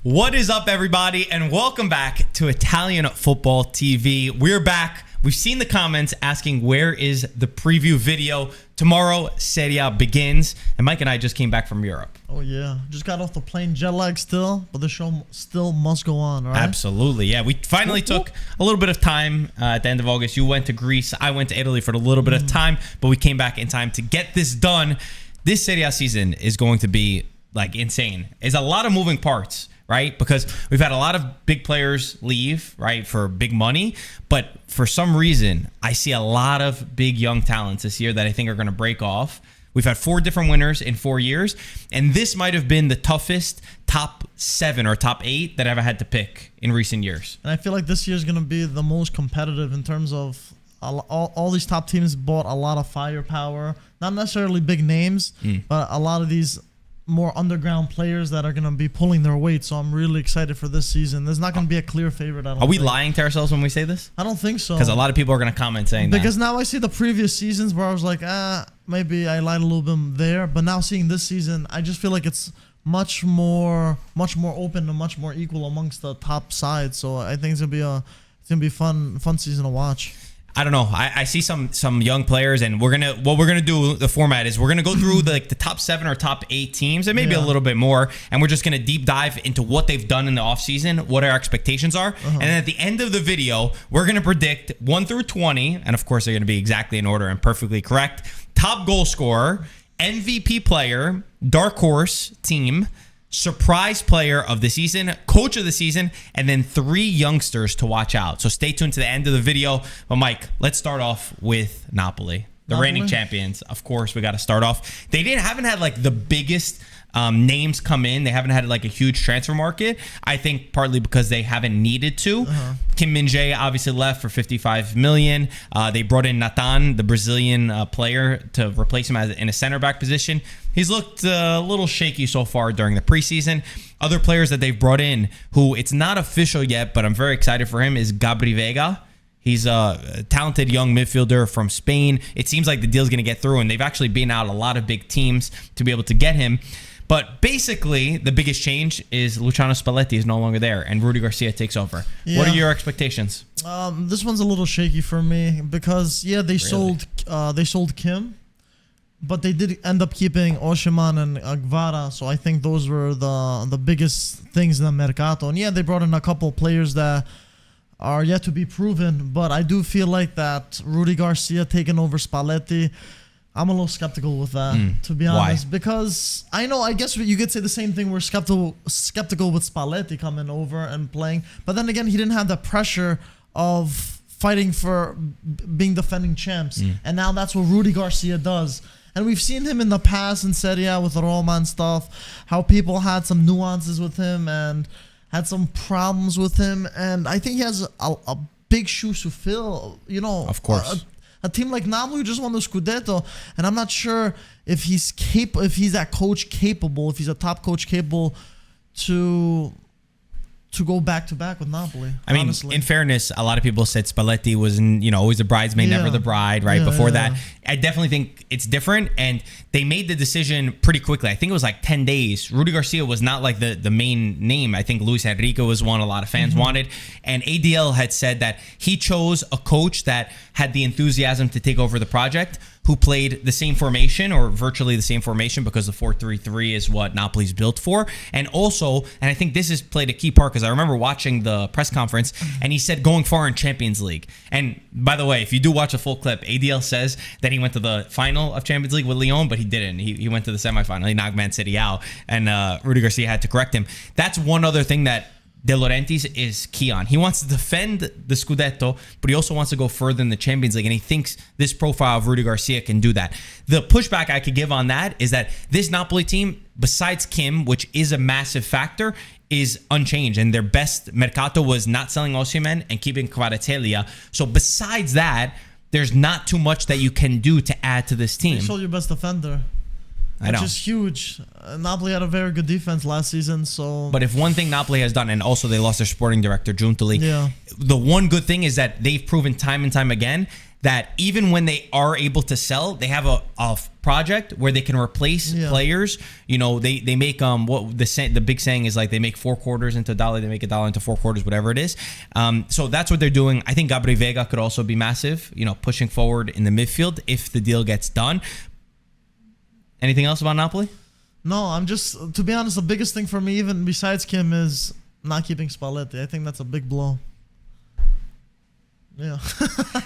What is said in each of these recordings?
What is up, everybody, and welcome back to Italian Football TV. We're back. We've seen the comments asking where is the preview video. Tomorrow, Serie A begins, and Mike and I just came back from Europe. Oh, yeah. Just got off the plane, jet lag still, but the show still must go on, right? Absolutely, yeah. We finally took a little bit of time at the end of August. You went to Greece. I went to Italy for a little bit of time, but we came back in time to get this done. This Serie A season is going to be, like, insane. It's a lot of moving parts, right? Because we've had a lot of big players leave, right, for big money. But for some reason, I see a lot of big young talents this year that I think are going to break off. We've had 4 different winners in 4 years. And this might have been the toughest top 7 or top 8 that I've ever had to pick in recent years. And I feel like this year is going to be the most competitive in terms of all these top teams bought a lot of firepower. Not necessarily big names, but a lot of these more underground players that are going to be pulling their weight. So I'm really excited for this season. There's not going to be a clear favorite. Are we lying to ourselves when we say this? I don't think so. Because a lot of people are going to comment saying that. Because now I see the previous seasons where I was like, maybe I lied a little bit there. But now seeing this season, I just feel like it's much more open and much more equal amongst the top sides. So I think it's gonna be fun season to watch. I don't know. I see some young players, and what we're gonna do. The format is we're gonna go through the top 7 or top 8 teams, and maybe a little bit more, and we're just gonna deep dive into what they've done in the offseason, what our expectations are, and then at the end of the video, we're gonna predict 1 through 20, and of course they're gonna be exactly in order and perfectly correct. Top goal scorer, MVP player, dark horse team, surprise player of the season, coach of the season, and then 3 youngsters to watch out. So stay tuned to the end of the video. But Mike, let's start off with Napoli, the reigning champions. Of course, we got to start off. They haven't had like the biggest names come in. They haven't had like a huge transfer market. I think partly because they haven't needed to. Kim Min-jae obviously left for 55 million. They brought in Nathan, the Brazilian player, to replace him in a center back position. He's looked a little shaky so far during the preseason. Other players that they've brought in, who it's not official yet, but I'm very excited for him, is Gabri Vega. He's a talented young midfielder from Spain. It seems like the deal's going to get through, and they've actually been out a lot of big teams to be able to get him. But basically, the biggest change is Luciano Spalletti is no longer there, and Rudy Garcia takes over. Yeah. What are your expectations? This one's a little shaky for me because they sold Kim, but they did end up keeping Oshiman and Guevara. So I think those were the biggest things in the mercato. And they brought in a couple players that are yet to be proven. But I do feel like that Rudy Garcia taking over Spalletti, I'm a little skeptical with that, to be honest. Why? Because I guess you could say the same thing. We're skeptical with Spalletti coming over and playing. But then again, he didn't have the pressure of fighting for being defending champs. And now that's what Rudy Garcia does. And we've seen him in the past in Serie A with Roma and stuff, how people had some nuances with him and had some problems with him. And I think he has a big shoes to fill, Of course. A team like Napoli just won the Scudetto, and I'm not sure if he's that coach capable, if he's a top coach capable to go back to back with Napoli. I mean, in fairness, a lot of people said Spalletti was, always the bridesmaid, never the bride, right? Before that, I definitely think it's different, and they made the decision pretty quickly. I think it was like 10 days. Rudy Garcia was not like the main name. I think Luis Enrique was one a lot of fans wanted, and ADL had said that he chose a coach that had the enthusiasm to take over the project, who played the same formation or virtually the same formation, because the 4-3-3 is what Napoli's built for. And also, and I think this has played a key part, because I remember watching the press conference and he said going far in Champions League. And by the way, if you do watch a full clip, ADL says that he went to the final of Champions League with Lyon, but he didn't. He went to the semifinal. He knocked Man City out, and Rudy Garcia had to correct him. That's one other thing that De Laurentiis is key on. He wants to defend the Scudetto, but he also wants to go further in the Champions League, and he thinks this profile of Rudy Garcia can do that. The pushback I could give on that is that this Napoli team, besides Kim, which is a massive factor, is unchanged, and their best mercato was not selling Osimhen and keeping Kvaratskhelia. So besides that, there's not too much that you can do to add to this team. You sold your best defender. Which is huge. Napoli had a very good defense last season, so. But if one thing Napoli has done, and also they lost their sporting director, Giuntoli, the one good thing is that they've proven time and time again that even when they are able to sell, they have a project where they can replace players. You know, they make what the big saying is, like, they make 4 quarters into a dollar, they make a dollar into 4 quarters, whatever it is. So that's what they're doing. I think Gabriel Vega could also be massive, you know, pushing forward in the midfield if the deal gets done. Anything else about Napoli? No, I'm just, to be honest, the biggest thing for me, even besides Kim, is not keeping Spalletti. I think that's a big blow. Yeah.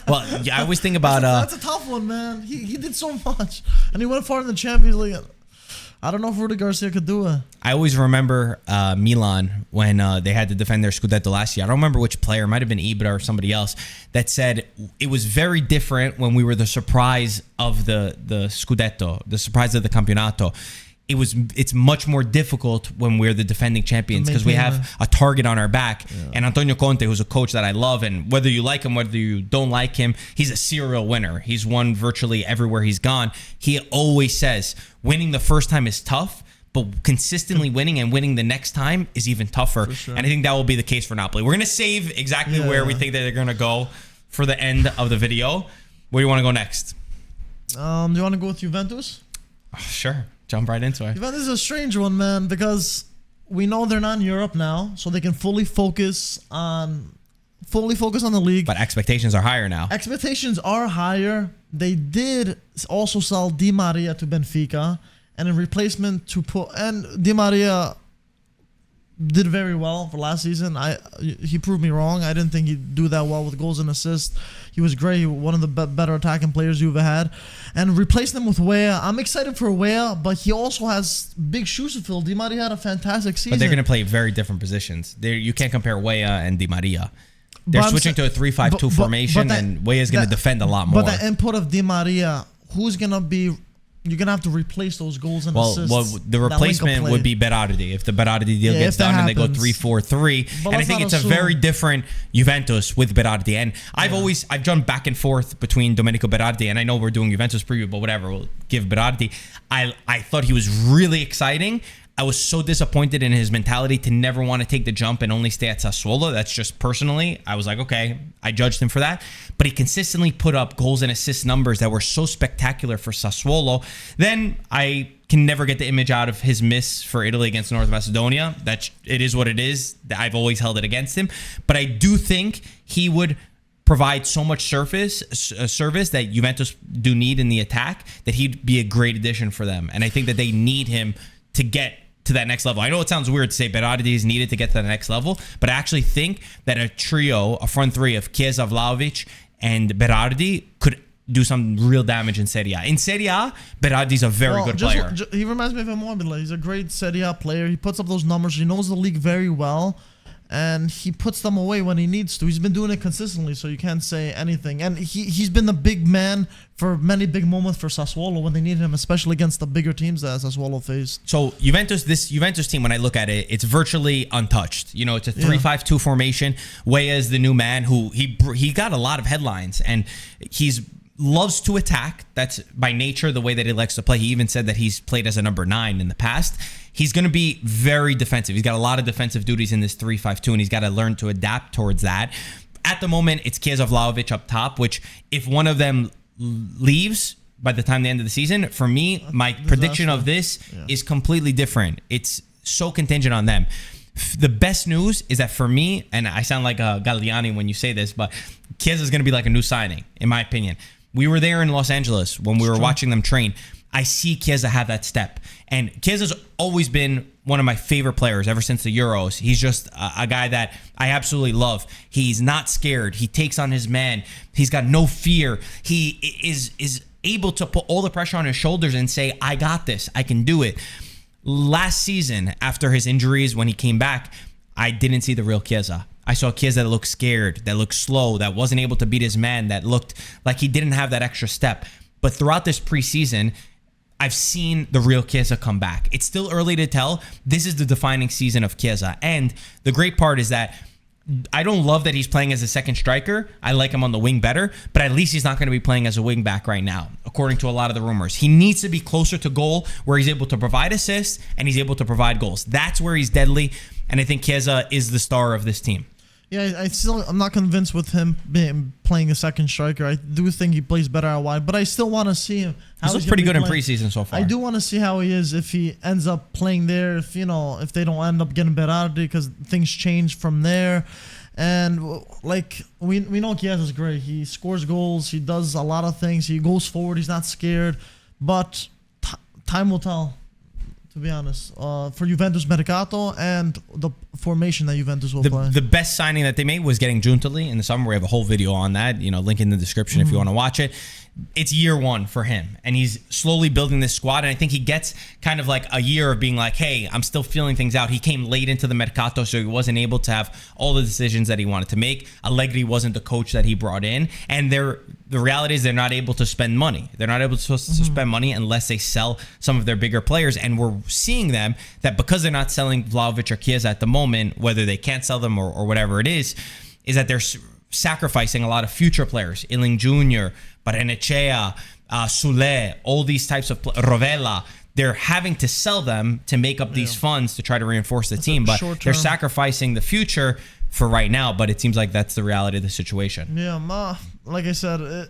Well, I always think about that's a tough one, man. He did so much, and he went far in the Champions League. I don't know if Rudy Garcia could do it. I always remember Milan when they had to defend their Scudetto last year. I don't remember which player, it might have been Ibra or somebody else, that said it was very different when we were the surprise of the Scudetto, the surprise of the Campionato. It's much more difficult when we're the defending champions because we have a target on our back. Yeah. And Antonio Conte, who's a coach that I love, and whether you like him, whether you don't like him, he's a serial winner. He's won virtually everywhere he's gone. He always says winning the first time is tough, but consistently winning and winning the next time is even tougher. Sure. And I think that will be the case for Napoli. We're going to save exactly where we think that they're going to go for the end of the video. Where do you want to go next? Do you want to go with Juventus? Sure. Jump right into it. Juventus is a strange one, man, because we know they're not in Europe now, so they can fully focus on the league. But expectations are higher now. Expectations are higher. They did also sell Di Maria to Benfica, and in replacement and Di Maria did very well for last season. He proved me wrong. I didn't think he'd do that well with goals and assists. He was great. One of the better attacking players you've had. And replace them with Weah. I'm excited for Weah, but he also has big shoes to fill. Di Maria had a fantastic season. But they're going to play very different positions. You can't compare Weah and Di Maria. They're switching to a 3-5-2 formation, and Weah is going to defend a lot more. But the input of Di Maria, who's going to be... You're going to have to replace those goals and assists. Well, the replacement would be Berardi if the Berardi deal gets done and they go 3-4-3. And I think it's a very different Juventus with Berardi. And I've jumped back and forth between Domenico Berardi, and I know we're doing Juventus preview, but whatever, we'll give Berardi. I thought he was really exciting. I was so disappointed in his mentality to never want to take the jump and only stay at Sassuolo. That's just personally. I was like, okay, I judged him for that. But he consistently put up goals and assist numbers that were so spectacular for Sassuolo. Then I can never get the image out of his miss for Italy against North Macedonia. It is what it is. I've always held it against him. But I do think he would provide so much service that Juventus do need in the attack that he'd be a great addition for them. And I think that they need him to get to that next level. I know it sounds weird to say Berardi is needed to get to the next level, but I actually think that a trio, a front three of Chiesa, Vlahovic, and Berardi could do some real damage in Serie A. In Serie A, Berardi's a very good player. He reminds me of Immobile. He's a great Serie A player. He puts up those numbers. He knows the league very well, and he puts them away when he needs to. He's been doing it consistently, so you can't say anything. And he's been the big man for many big moments for Sassuolo when they needed him, especially against the bigger teams that Sassuolo faced. So this Juventus team, when I look at it, it's virtually untouched. You know, it's a 3-5-2 formation. Weah is the new man who he got a lot of headlines, and loves to attack. That's by nature the way that he likes to play. He even said that he's played as a number 9 in the past. He's going to be very defensive. He's got a lot of defensive duties in this 3-5-2, and he's got to learn to adapt towards that. At the moment, it's Chiesa, Vlahovic up top, which if one of them leaves by the time the end of the season, for me, my prediction of this is completely different. It's so contingent on them. The best news is that for me, and I sound like a Galliani when you say this, but Chiesa is going to be like a new signing, in my opinion. We were there in Los Angeles when we were watching them train. I see Chiesa have that step. And Chiesa's always been one of my favorite players ever since the Euros. He's just a guy that I absolutely love. He's not scared. He takes on his man. He's got no fear. He is able to put all the pressure on his shoulders and say, I got this. I can do it. Last season, after his injuries, when he came back, I didn't see the real Chiesa. I saw Chiesa that looked scared, that looked slow, that wasn't able to beat his man, that looked like he didn't have that extra step. But throughout this preseason, I've seen the real Chiesa come back. It's still early to tell. This is the defining season of Chiesa. And the great part is that I don't love that he's playing as a second striker. I like him on the wing better, but at least he's not going to be playing as a wing back right now, according to a lot of the rumors. He needs to be closer to goal where he's able to provide assists and he's able to provide goals. That's where he's deadly, and I think Chiesa is the star of this team. Yeah, I'm not convinced with him playing a second striker. I do think he plays better out wide, but I still want to see him. He's looked pretty good in preseason so far. I do want to see how he is if he ends up playing there. If they don't end up getting Berardi because things change from there. And like we know Chiesa is great. He scores goals. He does a lot of things. He goes forward. He's not scared. But time will tell. To be honest, for Juventus Mercato and the formation that Juventus will play. The best signing that they made was getting Giuntoli in the summer. We have a whole video on that. Link in the description if you want to watch it. It's year one for him, and he's slowly building this squad. And I think he gets kind of like a year of being like, hey, I'm still feeling things out. He came late into the Mercato, so he wasn't able to have all the decisions that he wanted to make. Allegri wasn't the coach that he brought in. And the reality is they're not able to spend money. They're not able to spend money unless they sell some of their bigger players. And we're seeing them that because they're not selling Vlahovic or Chiesa at the moment, whether they can't sell them or whatever it is that they're sacrificing a lot of future players. Iling Jr., Barrenechea, Sule, all these types of Rovella. They're having to sell them to make up these funds to try to reinforce the team, but they're sacrificing the future for right now. But it seems like that's the reality of the situation. Yeah, like I said,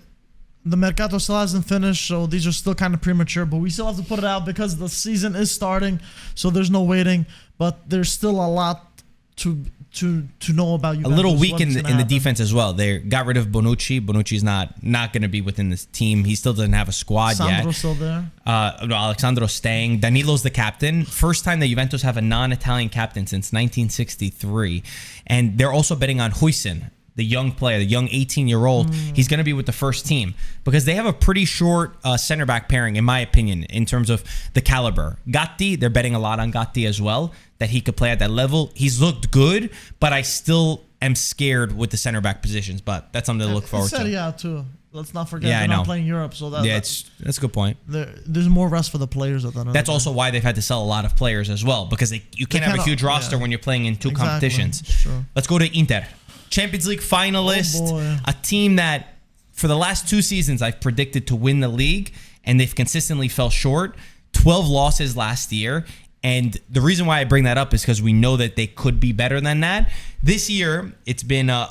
the Mercato still hasn't finished, so these are still kind of premature, but we still have to put it out because the season is starting, so there's no waiting. But there's still a lot to know about Juventus. A little weak in the defense as well. They got rid of Bonucci. Bonucci's not going to be within this team. He still doesn't have a squad yet. Sandro's still there. Alexandro's staying. Danilo's the captain. First time that Juventus have a non-Italian captain since 1963. And they're also betting on Huijsen, the young player, the young 18-year-old. He's going to be with the first team because they have a pretty short center back pairing, in my opinion, in terms of the caliber. Gatti, they're betting a lot on Gatti as well, that he could play at that level. He's looked good, but I still am scared with the center back positions. But that's something to look forward to. Serie A too. Let's not forget they're not playing Europe, so that's a good point. There's more rest for the players at that. That's also why they've had to sell a lot of players as well, because you can't have a huge roster when you're playing in two competitions. Sure. Let's go to Inter. Champions League finalist, a team that for the last 2 seasons I've predicted to win the league, and they've consistently fell short. 12 losses last year. And the reason why I bring that up is because we know that they could be better than that. This year, it's been a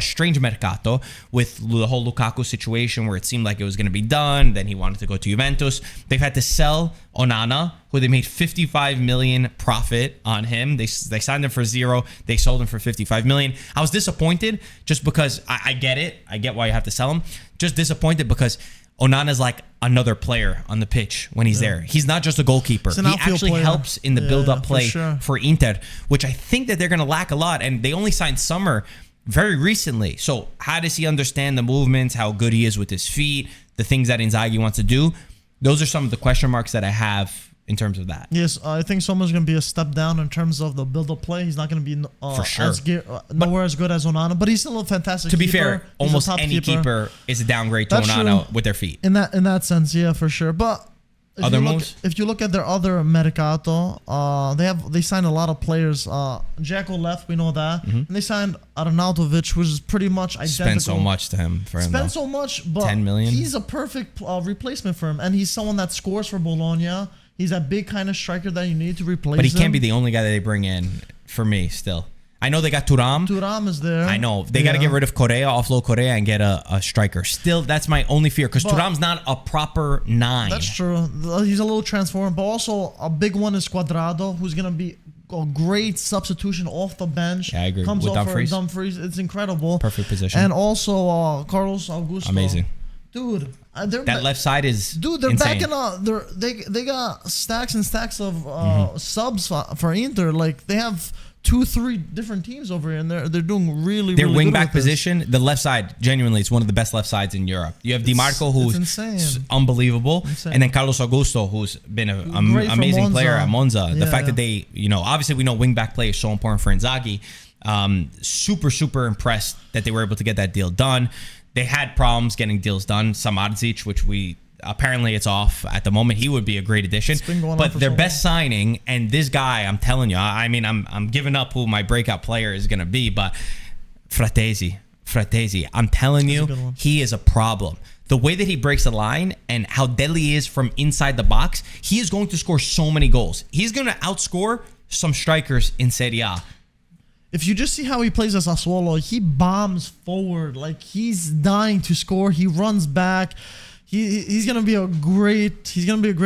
strange mercato with the whole Lukaku situation where it seemed like it was going to be done. Then he wanted to go to Juventus. They've had to sell Onana, who they made 55 million profit on him. They signed him for 0. They sold him for 55 million. I was disappointed just because I get it. I get why you have to sell him. Just disappointed because Onana's like another player on the pitch when he's there. He's not just a goalkeeper. He actually helps in the build-up play for Inter, which I think that they're going to lack a lot. And they only signed Summer very recently. So how does he understand the movements, how good he is with his feet, the things that Inzaghi wants to do? Those are some of the question marks that I have in terms of that. Yes, I think Sommer's going to be a step down in terms of the build-up play. He's not going to be for sure nowhere as good as Onana, but he's still a fantastic keeper. To be fair, almost any keeper is a downgrade to Onana with their feet. In that sense, yeah, for sure. But if you look at their other Mercato, they signed a lot of players. Dzeko left, we know that. And they signed Arnautovic, which is pretty much identical. Spent so much so much, but 10 million. He's a perfect replacement for him. And he's someone that scores for Bologna. He's that big kind of striker that you need to replace him. But he can't be the only guy that they bring in for me still. I know they got Thuram. Thuram is there. I know. They got to get rid of Correa, offload Correa, and get a striker. Still, that's my only fear because Thuram's not a proper 9. That's true. He's a little transformed. But also, a big one is Cuadrado, who's going to be a great substitution off the bench. Yeah, I agree. Comes with off for Dumfries. Dumfries. It's incredible. Perfect position. And also, Carlos Augusto. Amazing. Dude, that left side is they're insane. backing up. They got stacks and stacks of subs for Inter. Like they have 2-3 different teams over here, and they're doing really. Their really wing good back position, the left side, genuinely, it's one of the best left sides in Europe. You have Di Marco, who's unbelievable, and then Carlos Augusto, who's been an amazing player at Monza. The fact that they, obviously we know wing back play is so important for Inzaghi. Super impressed that they were able to get that deal done. They had problems getting deals done. Samardzic, which apparently it's off at the moment. He would be a great addition. But their best signing, and this guy, I'm telling you, I mean, I'm giving up who my breakout player is going to be, but Fratesi, I'm telling you, he is a problem. The way that he breaks the line and how deadly he is from inside the box, he is going to score so many goals. He's going to outscore some strikers in Serie A. if you just see how he plays as Sassuolo, he bombs forward. Like, he's dying to score. He runs back. He's gonna be a great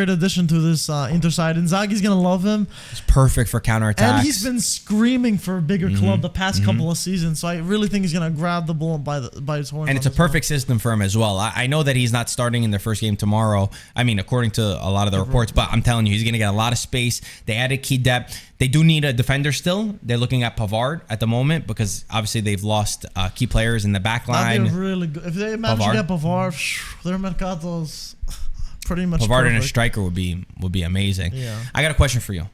addition to this Inter side. Inzaghi's gonna love him. It's perfect for counterattacks. And he's been screaming for a bigger club the past couple of seasons. So I really think he's gonna grab the ball by its horns. And it's a perfect system for him as well. I know that he's not starting in their first game tomorrow. I mean, according to a lot of the reports, but I'm telling you, he's gonna get a lot of space. They added key depth. They do need a defender still. They're looking at Pavard at the moment because obviously they've lost key players in the back line. That'd be really good. If they manage to get Pavard, their mercato's pretty much Pavard perfect. and a striker would be amazing. Yeah. I got a question for you.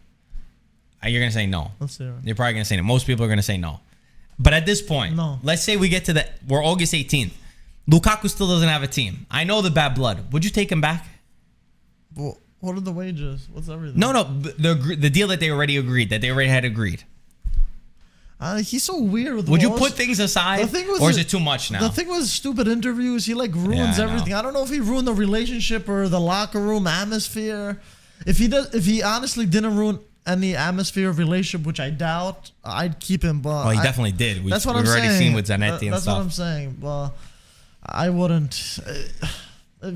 You're gonna say no. Let's hear it. You're probably gonna say no. Most people are gonna say no. But at this point, no. Let's say we get to we're August 18th. Lukaku still doesn't have a team. I know the bad blood. Would you take him back? Well, what are the wages? What's everything? No. The deal that they already had agreed. He's so weird with Would you put things aside, or is it too much now? The thing with stupid interviews, he ruins everything. I don't know if he ruined the relationship or the locker room atmosphere. If he honestly didn't ruin any atmosphere of relationship, which I doubt, I'd keep him. But he definitely did. That's what we've I'm already saying. seen with Zanetti and stuff. That's what I'm saying. Well, I wouldn't.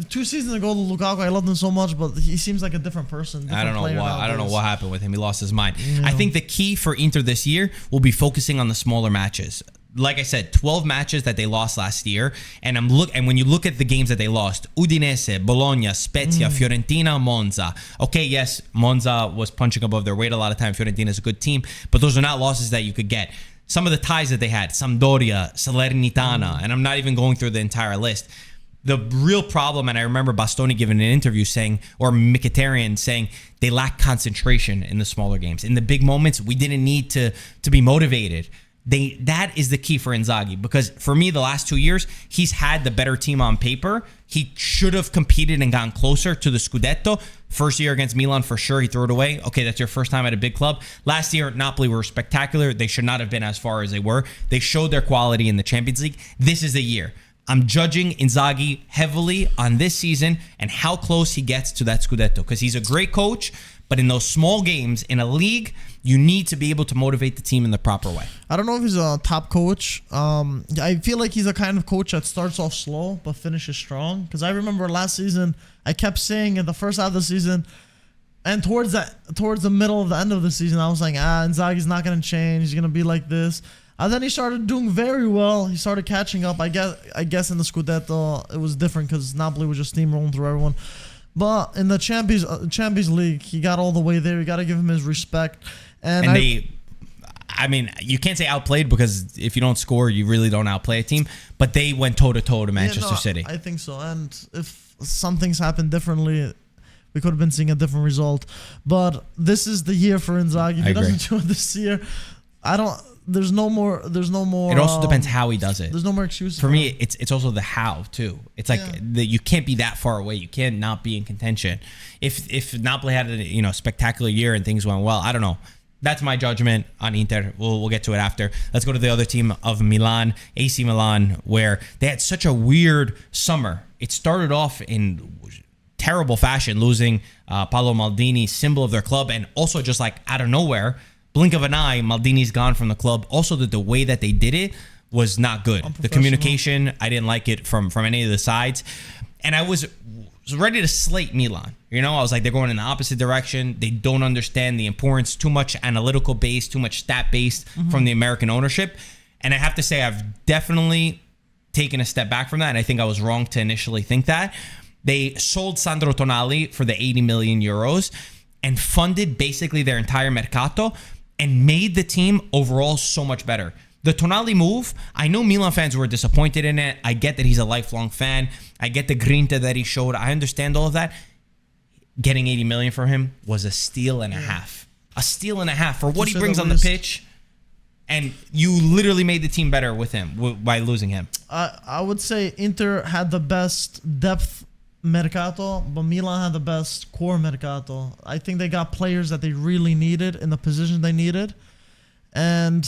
2 seasons ago, Lukaku, I loved him so much, but he seems like a different person. I don't know what happened with him. He lost his mind. Yeah. I think the key for Inter this year will be focusing on the smaller matches. Like I said, 12 matches that they lost last year, and when you look at the games that they lost: Udinese, Bologna, Spezia, Fiorentina, Monza. Okay, yes, Monza was punching above their weight a lot of time. Fiorentina is a good team, but those are not losses that you could get. Some of the ties that they had: Sampdoria, Salernitana, and I'm not even going through the entire list. The real problem, and I remember Bastoni giving an interview saying, or Mkhitaryan saying, they lack concentration in the smaller games. In the big moments, we didn't need to be motivated. That is the key for Inzaghi, because for me, the last 2 years, he's had the better team on paper. He should have competed and gotten closer to the Scudetto. First year against Milan, for sure, he threw it away. Okay, that's your first time at a big club. Last year, Napoli were spectacular. They should not have been as far as they were. They showed their quality in the Champions League. This is the year. I'm judging Inzaghi heavily on this season and how close he gets to that Scudetto, because he's a great coach, but in those small games in a league, you need to be able to motivate the team in the proper way. I don't know if he's a top coach. I feel like he's a kind of coach that starts off slow but finishes strong, because I remember last season, I kept saying in the first half of the season, and towards the middle of the end of the season, I was like, Inzaghi's not going to change. He's going to be like this. And then he started doing very well. He started catching up. I guess in the Scudetto, it was different because Napoli was just steamrolling through everyone. But in the Champions League, he got all the way there. You got to give him his respect. And I mean, you can't say outplayed, because if you don't score, you really don't outplay a team. But they went toe-to-toe to Manchester City. I think so. And if some things happened differently, we could have been seeing a different result. But this is the year for Inzaghi. If he doesn't do it this year, There's no more. It also depends how he does it. There's no more excuses. For me, it's also the how too. It's like you can't be that far away. You can't not be in contention. If Napoli had a spectacular year and things went well, I don't know. That's my judgment on Inter. We'll get to it after. Let's go to the other team of Milan, AC Milan, where they had such a weird summer. It started off in terrible fashion, losing Paolo Maldini, symbol of their club, and also just like out of nowhere, blink of an eye, Maldini's gone from the club. Also, the way that they did it was not good. The communication, I didn't like it from any of the sides. And I was ready to slate Milan. I was like, they're going in the opposite direction. They don't understand the importance, too much analytical base, too much stat based from the American ownership. And I have to say, I've definitely taken a step back from that. And I think I was wrong to initially think that. They sold Sandro Tonali for the 80 million euros and funded basically their entire mercato, and made the team overall so much better. The Tonali move, I know Milan fans were disappointed in it. I get that he's a lifelong fan. I get the grinta that he showed. I understand all of that. Getting 80 million for him was a steal and a half. A steal and a half for what he brings on the pitch. And you literally made the team better with him by losing him. I would say Inter had the best depth mercato, but Milan had the best core mercato. I think they got players that they really needed in the position they needed, and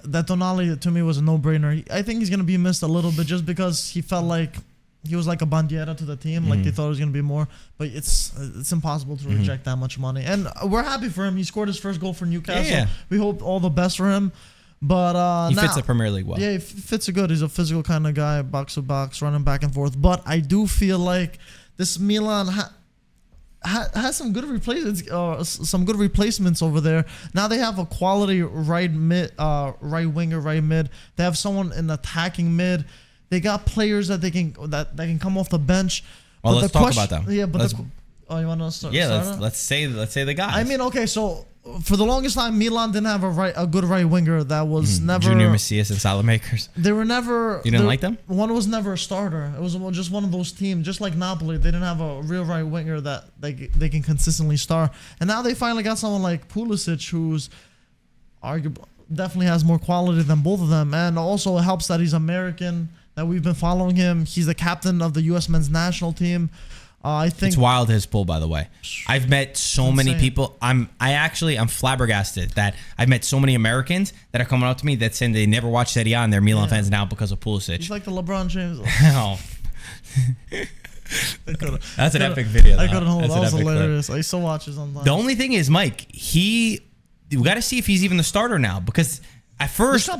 that Tonali to me was a no-brainer. I think he's gonna be missed a little bit just because he felt like he was like a bandiera to the team, like they thought it was gonna be more. But it's impossible to reject that much money, and we're happy for him. He scored his first goal for Newcastle. We hope all the best for him. But he fits the Premier League well. Yeah, he fits it good. He's a physical kind of guy, box to box, running back and forth. But I do feel like this Milan has some good replacements over there. Now they have a quality right winger, right mid. They have someone in attacking mid. They got players that can come off the bench. Well, let's talk about them. Yeah, but you want to start? Yeah, let's say the guys. I mean, okay, so for the longest time, Milan didn't have a good right winger that was never Junior Messias and Salamakers. They were never. You didn't like them? One was never a starter. It was just one of those teams, just like Napoli. They didn't have a real right winger that they can consistently start. And now they finally got someone like Pulisic, who's arguably definitely has more quality than both of them. And also it helps that he's American. That we've been following him. He's the captain of the U.S. men's national team. I think it's wild his pull, by the way. I've met so many people. I'm flabbergasted that I've met so many Americans that are coming up to me that saying they never watched Serie A and they're Milan fans now because of Pulisic. He's like the LeBron James. Oh. That's an epic video. I couldn't hold it. That was hilarious. I still watch it sometimes. The only thing is, Mike, we got to see if he's even the starter now because At first,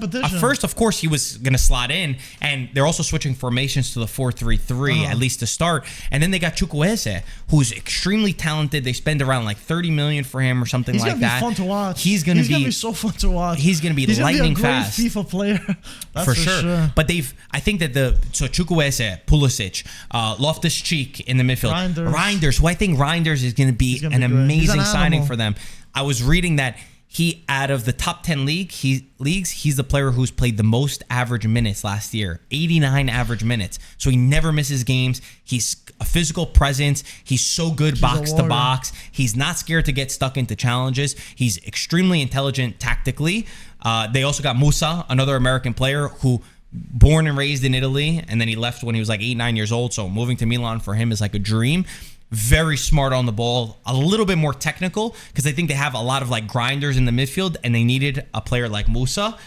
of course, he was going to slot in, and they're also switching formations to the 4-3-3, at least to start. And then they got Chukwueze, who's extremely talented. They spend around like $30 million for him or something like that. He's going to be fun to watch. He's going to be so fun to watch. He's going to be lightning fast. He's going to be a great FIFA player. That's for sure. But I think that Chukwueze, Pulisic, Loftus-Cheek in the midfield, Reinders, who I think Reinders is going to be an amazing signing for them. I was reading that he, out of the top 10 leagues, he's the player who's played the most average minutes last year, 89 average minutes. So he never misses games. He's a physical presence. He's so good box to box. He's not scared to get stuck into challenges. He's extremely intelligent tactically. They also got Musa, another American player who born and raised in Italy, and then he left when he was like 8-9 years old. So moving to Milan for him is like a dream. Very smart on the ball, a little bit more technical because I think they have a lot of like grinders in the midfield and they needed a player like Musa.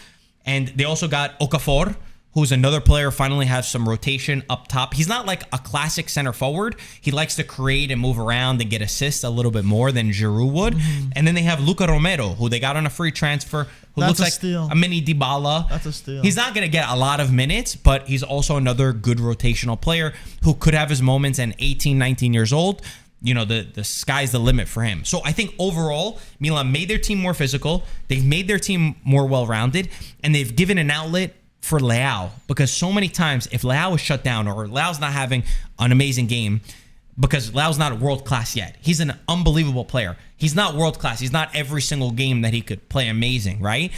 And they also got Okafor, who's another player, finally has some rotation up top. He's not like a classic center forward. He likes to create and move around and get assists a little bit more than Giroud would. And then they have Luca Romero, who they got on a free transfer, who looks like a mini Dybala. That's a steal. He's not going to get a lot of minutes, but he's also another good rotational player who could have his moments, and 18, 19 years old. You know, the sky's the limit for him. So I think overall, Milan made their team more physical. They've made their team more well-rounded, and they've given an outlet for Leao, because so many times if Leao is shut down or Leao's not having an amazing game, because Leao's not world class yet. He's an unbelievable player. He's not world class. He's not every single game that he could play amazing, right?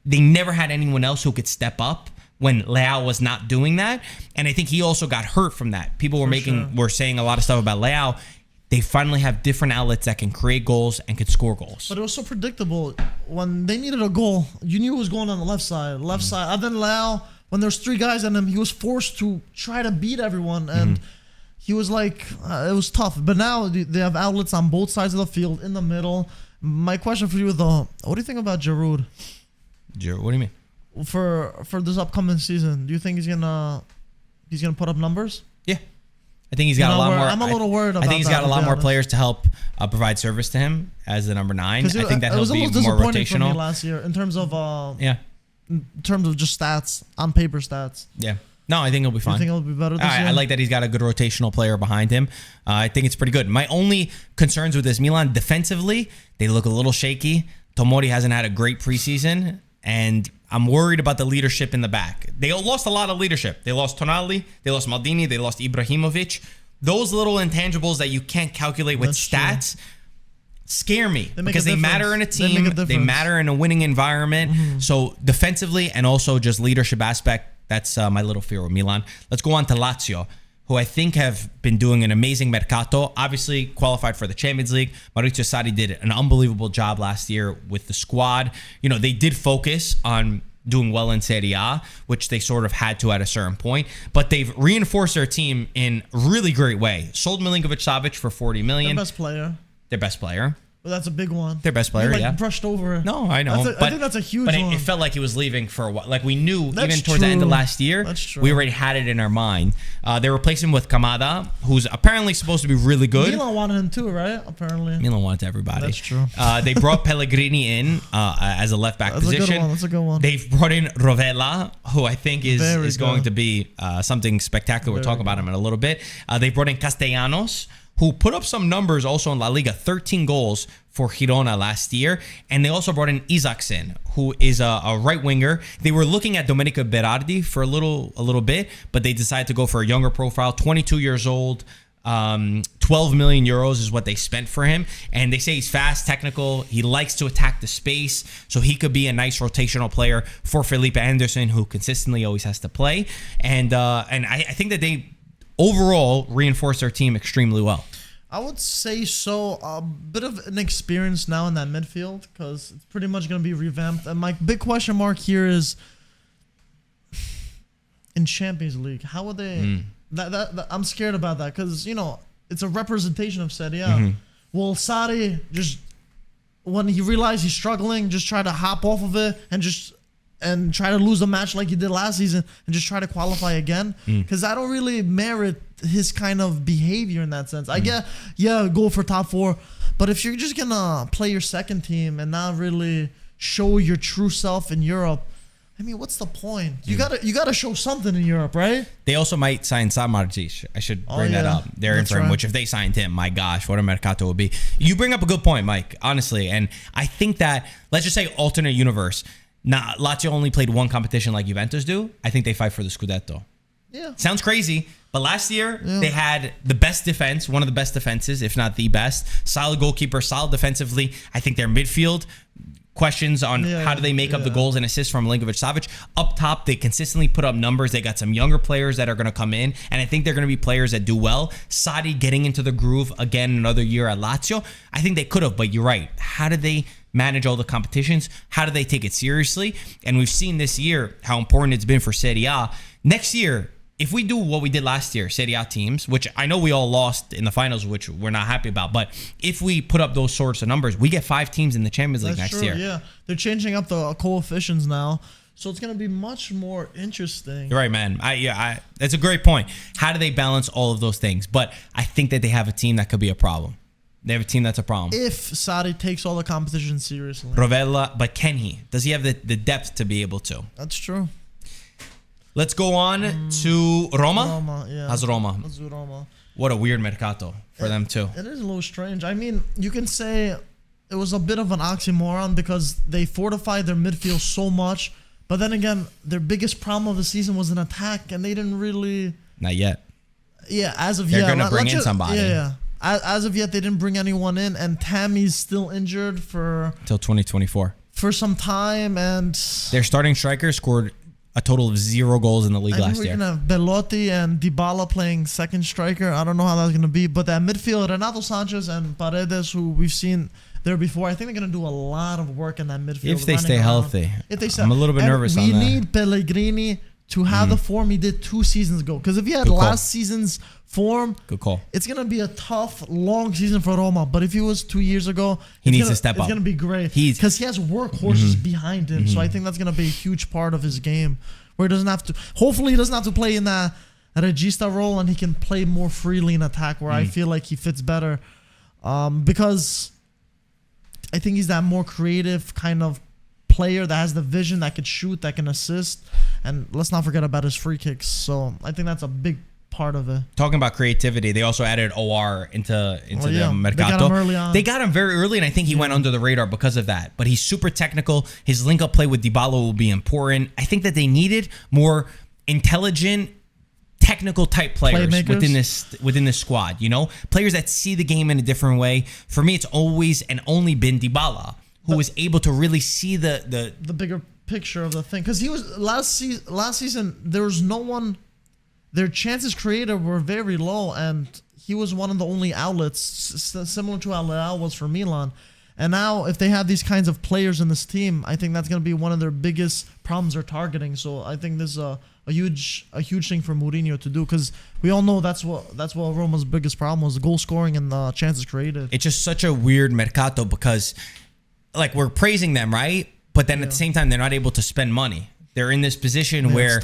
They never had anyone else who could step up when Leao was not doing that. And I think he also got hurt from that. People were saying a lot of stuff about Leao. They finally have different outlets that can create goals and can score goals. But it was so predictable. When they needed a goal, you knew it was going on the left side. And then Leao, when there's three guys on him, he was forced to try to beat everyone. And he was like, it was tough. But now they have outlets on both sides of the field, in the middle. My question for you, though, what do you think about Giroud? What do you mean? For this upcoming season, do you think he's gonna put up numbers? Yeah. I think he's got a lot more. I'm a little worried about that. I think he's got a lot more players to help provide service to him as the number 9. I think that he'll be more rotational. It was a little disappointing for me last year in terms of just stats, on paper stats. Yeah. No, I think he'll be fine. You think he'll be better this year? I like that he's got a good rotational player behind him. I think it's pretty good. My only concerns with this Milan defensively, they look a little shaky. Tomori hasn't had a great preseason, and I'm worried about the leadership in the back. They lost a lot of leadership. They lost Tonali, they lost Maldini, they lost Ibrahimovic. Those little intangibles that you can't calculate with stats scare me because they matter in a team. They matter in a winning environment. So defensively and also just leadership aspect, that's my little fear with Milan. Let's go on to Lazio, who I think have been doing an amazing mercato. Obviously qualified for the Champions League. Maurizio Sarri did an unbelievable job last year with the squad. You know, they did focus on doing well in Serie A, which they sort of had to at a certain point, but they've reinforced their team in a really great way. Sold Milinkovic-Savic for $40 million. Their best player. Well, that's a big one. Their best player, you, brushed over it. No, I know. I think that's a huge one. But it felt like he was leaving for a while. Like we knew That's even towards the end of true. last year, That's true. we already had it in our mind. They replaced him with Kamada, who's apparently supposed to be really good. Milan wanted him too, right? Apparently. Milan wanted everybody. That's true. They brought Pellegrini in as a left back position. That's a good one. They've brought in Rovella, who I think is going good. to be something spectacular. We'll talk Very about him in a little bit. They brought in Castellanos, who put up some numbers also in La Liga, 13 goals for Girona last year. And they also brought in Isaacson, who is a right winger. They were looking at Domenico Berardi for a little bit, but they decided to go for a younger profile, 22 years old. 12 million euros is what they spent for him. And they say he's fast, technical. He likes to attack the space. So he could be a nice rotational player for Felipe Anderson, who consistently always has to play. And I think that they overall reinforced their team extremely well. I would say so. A bit of an experience now in that midfield because it's pretty much going to be revamped. And my big question mark here is in Champions League, how would they... That I'm scared about that because, it's a representation of Serie A. Will Sarri just, when he realized he's struggling, just try to hop off of it and try to lose a match like he did last season and just try to qualify again? Because I don't really merit his kind of behavior in that sense. I get, go for top 4. But if you're just going to play your second team and not really show your true self in Europe, I mean, what's the point? You gotta show something in Europe, right? They also might sign Samardzic. I should bring that up. They're in for him, which if they signed him, my gosh, what a mercato would be. You bring up a good point, Mike, honestly. And I think that, let's just say alternate universe. Now, Lazio only played one competition like Juventus do. I think they fight for the Scudetto. Yeah. Sounds crazy, but last year they had the best defense, one of the best defenses, if not the best. Solid goalkeeper, solid defensively. I think their midfield... Questions on how do they make up the goals and assists from Milinkovic-Savic. Up top, they consistently put up numbers. They got some younger players that are going to come in, and I think they're going to be players that do well. Sarri getting into the groove again another year at Lazio. I think they could have, but you're right. How did they manage all the competitions? How do they take it seriously? And we've seen this year how important it's been for Serie A. Next year, if we do what we did last year, Serie A teams, which I know we all lost in the finals, which we're not happy about, but if we put up those sorts of numbers, we get 5 teams in the Champions League next year. Yeah, they're changing up the coefficients now, so it's going to be much more interesting. You're right, man. That's a great point. How do they balance all of those things? But I think that they have a team that could be a problem. They have a team that's a problem. If Sarri takes all the competition seriously. Rovella, but can he? Does he have the depth to be able to? That's true. Let's go on to Roma. Roma, yeah. How's Roma? Let's do Roma. What a weird mercato for them too. It is a little strange. I mean, you can say it was a bit of an oxymoron because they fortified their midfield so much, but then again, their biggest problem of the season was an attack, and they didn't really... Not yet. Yeah, as of yet. They're going to bring in somebody. Yeah. As of yet, they didn't bring anyone in, and Tammy's still injured until 2024. For some time, and... Their starting striker scored a total of 0 goals in the league last year. We're going to have Belotti and Dybala playing second striker. I don't know how that's going to be. But that midfield, Renato Sanchez and Paredes, who we've seen there before, I think they're going to do a lot of work in that midfield. If they stay healthy. I'm a little bit nervous on that. We need Pellegrini to have the form he did 2 seasons ago. Because if he had last season's form, good call. It's going to be a tough, long season for Roma. But if he was 2 years ago, he needs to step up. It's going to be great. Because he has workhorses behind him. So I think that's going to be a huge part of his game. Where he doesn't have to, hopefully he doesn't have to play in that regista role and he can play more freely in attack where I feel like he fits better. Because I think he's that more creative kind of player that has the vision, that could shoot, that can assist. And let's not forget about his free kicks. So I think that's a big part of it. Talking about creativity, they also added OR into the mercato. They got him early on. They got him very early, and I think he went under the radar because of that. But he's super technical. His link-up play with Dybala will be important. I think that they needed more intelligent, technical type players within this squad. Players that see the game in a different way. For me, it's always and only been Dybala who was able to really see the bigger picture of the thing. Because he was last season. There was no one. Their chances created were very low, and he was one of the only outlets, similar to how Leao was for Milan. And now, if they have these kinds of players in this team, I think that's going to be one of their biggest problems they're targeting. So I think this is a huge thing for Mourinho to do, because we all know that's what Roma's biggest problem was: goal scoring and the chances created. It's just such a weird mercato because, like, we're praising them, right? But then at the same time, they're not able to spend money. They're in this position where,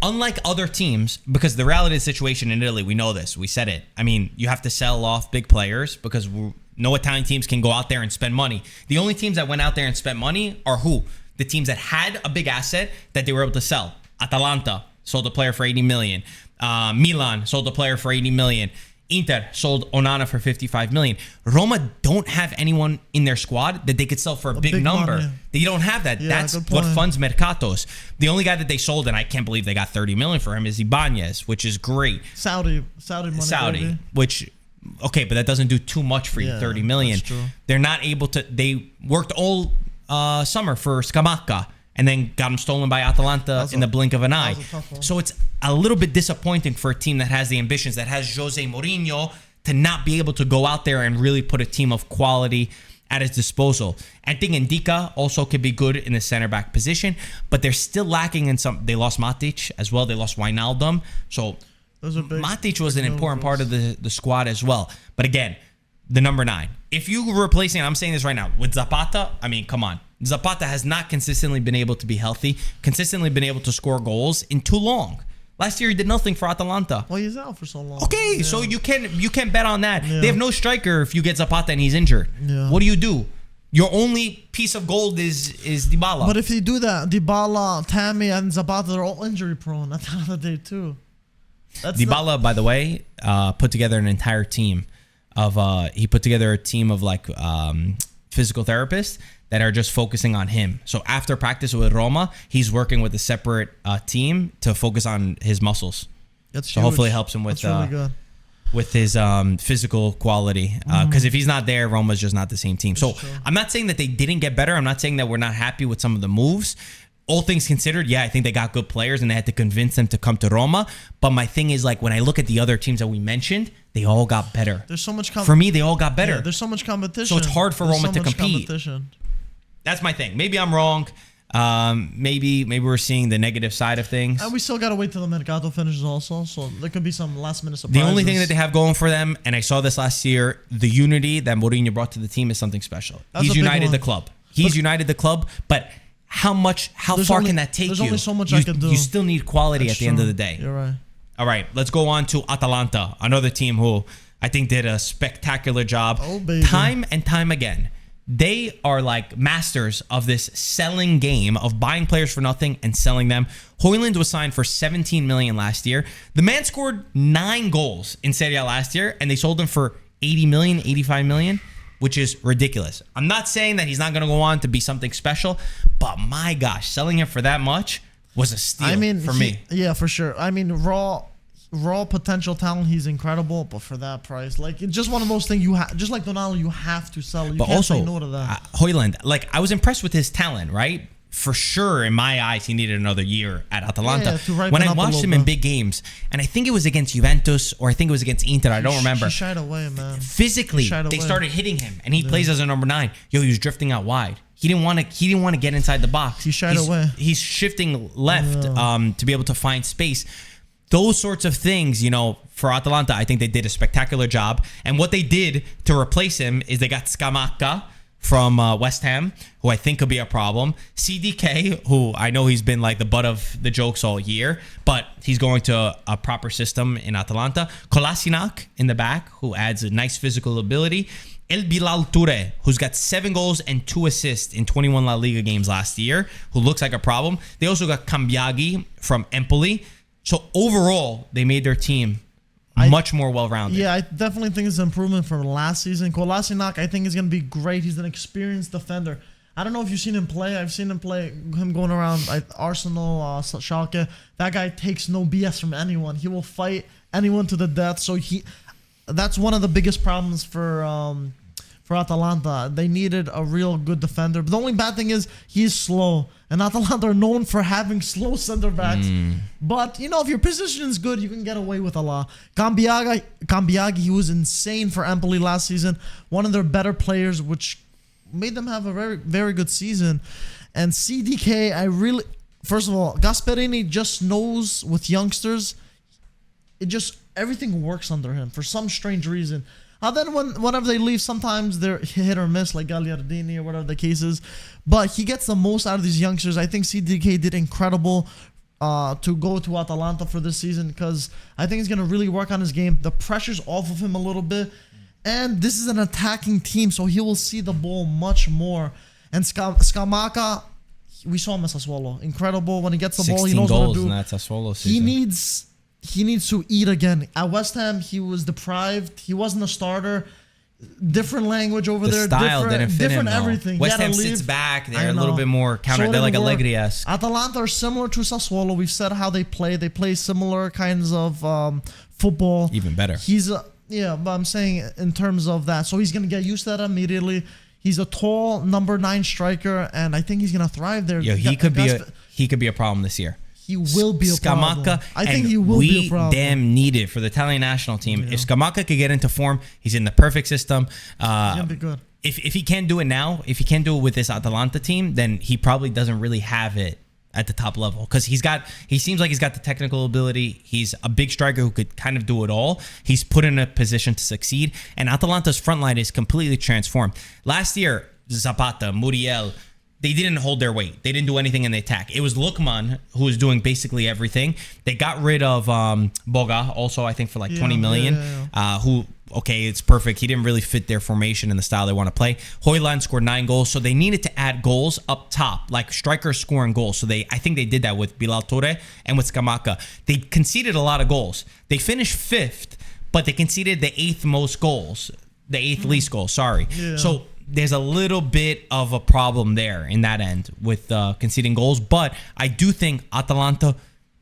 unlike other teams, because the reality of the situation in Italy, we know this. We said it. I mean, you have to sell off big players because no Italian teams can go out there and spend money. The only teams that went out there and spent money are who? The teams that had a big asset that they were able to sell. Atalanta sold a player for 80 million. Milan sold a player for 80 million. Inter sold Onana for 55 million. Roma don't have anyone in their squad that they could sell for a big number. Money. They don't have that. That's what funds mercatos. The only guy that they sold, and I can't believe they got 30 million for him, is Ibanez, which is great. Saudi money. Which, okay, but that doesn't do too much for you, 30 million. That's true. They're not able to, they worked all summer for Scamacca and then got him stolen by Atalanta in the blink of an eye. So it's a little bit disappointing for a team that has the ambitions, that has Jose Mourinho, to not be able to go out there and really put a team of quality at his disposal. I think Ndika also could be good in the center back position, but they're still lacking in some. They lost Matic as well. They lost Wijnaldum. So Matic was an important part of the squad as well. But again, the number 9. If you were replacing, I'm saying this right now, with Zapata, I mean, come on. Zapata has not consistently been able to be healthy, consistently been able to score goals in too long. Last year, he did nothing for Atalanta. Well, he's out for so long. Okay, so you can bet on that. They have no striker if you get Zapata and he's injured. What do? Your only piece of gold is Dybala. But if you do that, Dybala, Tammy, and Zapata, they're all injury prone at the end of the day too. Dybala, by the way, put together an entire team of he put together a team of like physical therapists that are just focusing on him. So after practice with Roma, he's working with a separate team to focus on his muscles. That's so huge. Hopefully it helps him with really good. With his physical quality. Because if he's not there, Roma's just not the same team. So I'm not saying that they didn't get better. I'm not saying that we're not happy with some of the moves. All things considered, yeah, I think they got good players and they had to convince them to come to Roma. But my thing is, like, when I look at the other teams that we mentioned, they all got better. There's so much for me, they all got better. Yeah, there's so much competition. So it's hard for Roma to compete. That's my thing. Maybe I'm wrong. Maybe we're seeing the negative side of things. And we still gotta wait till the Mercato finishes also, so there could be some last minute surprises. The only thing that they have going for them, and I saw this last year, the unity that Mourinho brought to the team is something special. He's united the club. He's united the club, but how far can that take you? There's only so much I can do. You still need quality at the end of the day. You're right. All right, let's go on to Atalanta, another team who I think did a spectacular job. Oh, baby. Time and time again. They are like masters of this selling game of buying players for nothing and selling them. Højlund was signed for 17 million last year. The man scored 9 goals in Serie A last year, and they sold him for 80 million, 85 million, which is ridiculous. I'm not saying that he's not going to go on to be something special, but my gosh, selling him for that much was a steal for me. Yeah, for sure. I mean, raw potential talent, he's incredible, but for that price, like, it's just one of those things just like Ronaldo, you have to sell. You can't say no to that. Højlund, like, I was impressed with his talent, right? For sure, in my eyes, he needed another year at Atalanta. When I watched him in big games, and I think it was against Juventus or I think it was against Inter, I don't remember. He shied away, man. Physically, they started hitting him, and he plays as a number 9. He was drifting out wide. He didn't want to get inside the box. He shied away. He's shifting left to be able to find space. Those sorts of things, for Atalanta, I think they did a spectacular job. And what they did to replace him is they got Scamacca from West Ham, who I think could be a problem. CDK, who I know he's been like the butt of the jokes all year, but he's going to a proper system in Atalanta. Kolasinac in the back, who adds a nice physical ability. El Bilal Touré, who's got 7 goals and 2 assists in 21 La Liga games last year, who looks like a problem. They also got Cambiaghi from Empoli. So overall, they made their team much more well-rounded. Yeah, I definitely think it's an improvement from last season. Kolasinac, I think, is going to be great. He's an experienced defender. I don't know if you've seen him play. I've seen him going around Arsenal, Schalke. That guy takes no BS from anyone. He will fight anyone to the death. So that's one of the biggest problems for Atalanta. They needed a real good defender. But the only bad thing is he's slow. And Atalanta are known for having slow center-backs. But, if your position is good, you can get away with a lot. Cambiaghi, he was insane for Empoli last season. One of their better players, which made them have a very, very good season. And CDK, first of all, Gasperini just knows with youngsters, everything works under him for some strange reason. Then whenever they leave, sometimes they're hit or miss, like Gagliardini or whatever the case is. But he gets the most out of these youngsters. I think CDK did incredible to go to Atalanta for this season, because I think he's going to really work on his game. The pressure's off of him a little bit. And this is an attacking team, so he will see the ball much more. And Scamacca, we saw him at Sassuolo. Incredible. When he gets the ball, he knows what to do. 16 goals in that Sassuolo season. He needs to eat again. At West Ham, he was deprived. He wasn't a starter. Different language over there. Style didn't fit him, everything. West Ham sits back. They're a little bit more counter. So they're like Allegri-esque. Atalanta are similar to Sassuolo. We've said how they play. They play similar kinds of football. Even better. But I'm saying in terms of that. So he's going to get used to that immediately. He's a tall number 9 striker, and I think he's going to thrive there. He could be a problem this year. He will be a problem. Scamacca, I think he will be a problem. We damn need it for the Italian national team. Yeah. If Scamacca could get into form, he's in the perfect system. He's going to be good. If he can't do it now, if he can't do it with this Atalanta team, then he probably doesn't really have it at the top level, because he seems like he's got the technical ability. He's a big striker who could kind of do it all. He's put in a position to succeed, and Atalanta's front line is completely transformed. Last year, Zapata, Muriel, they didn't hold their weight. They didn't do anything in the attack. It was Lukman who was doing basically everything. They got rid of Boga also, I think, for like 20 million. Who, okay, it's perfect. He didn't really fit their formation and the style they want to play. Højlund scored 9 goals, so they needed to add goals up top, like strikers scoring goals. So I think they did that with Bilal Toure and with Scamacca. They conceded a lot of goals. They finished 5th, but they conceded the 8th most goals. The 8th least goals, sorry. Yeah. So there's a little bit of a problem there in that end with conceding goals. But I do think Atalanta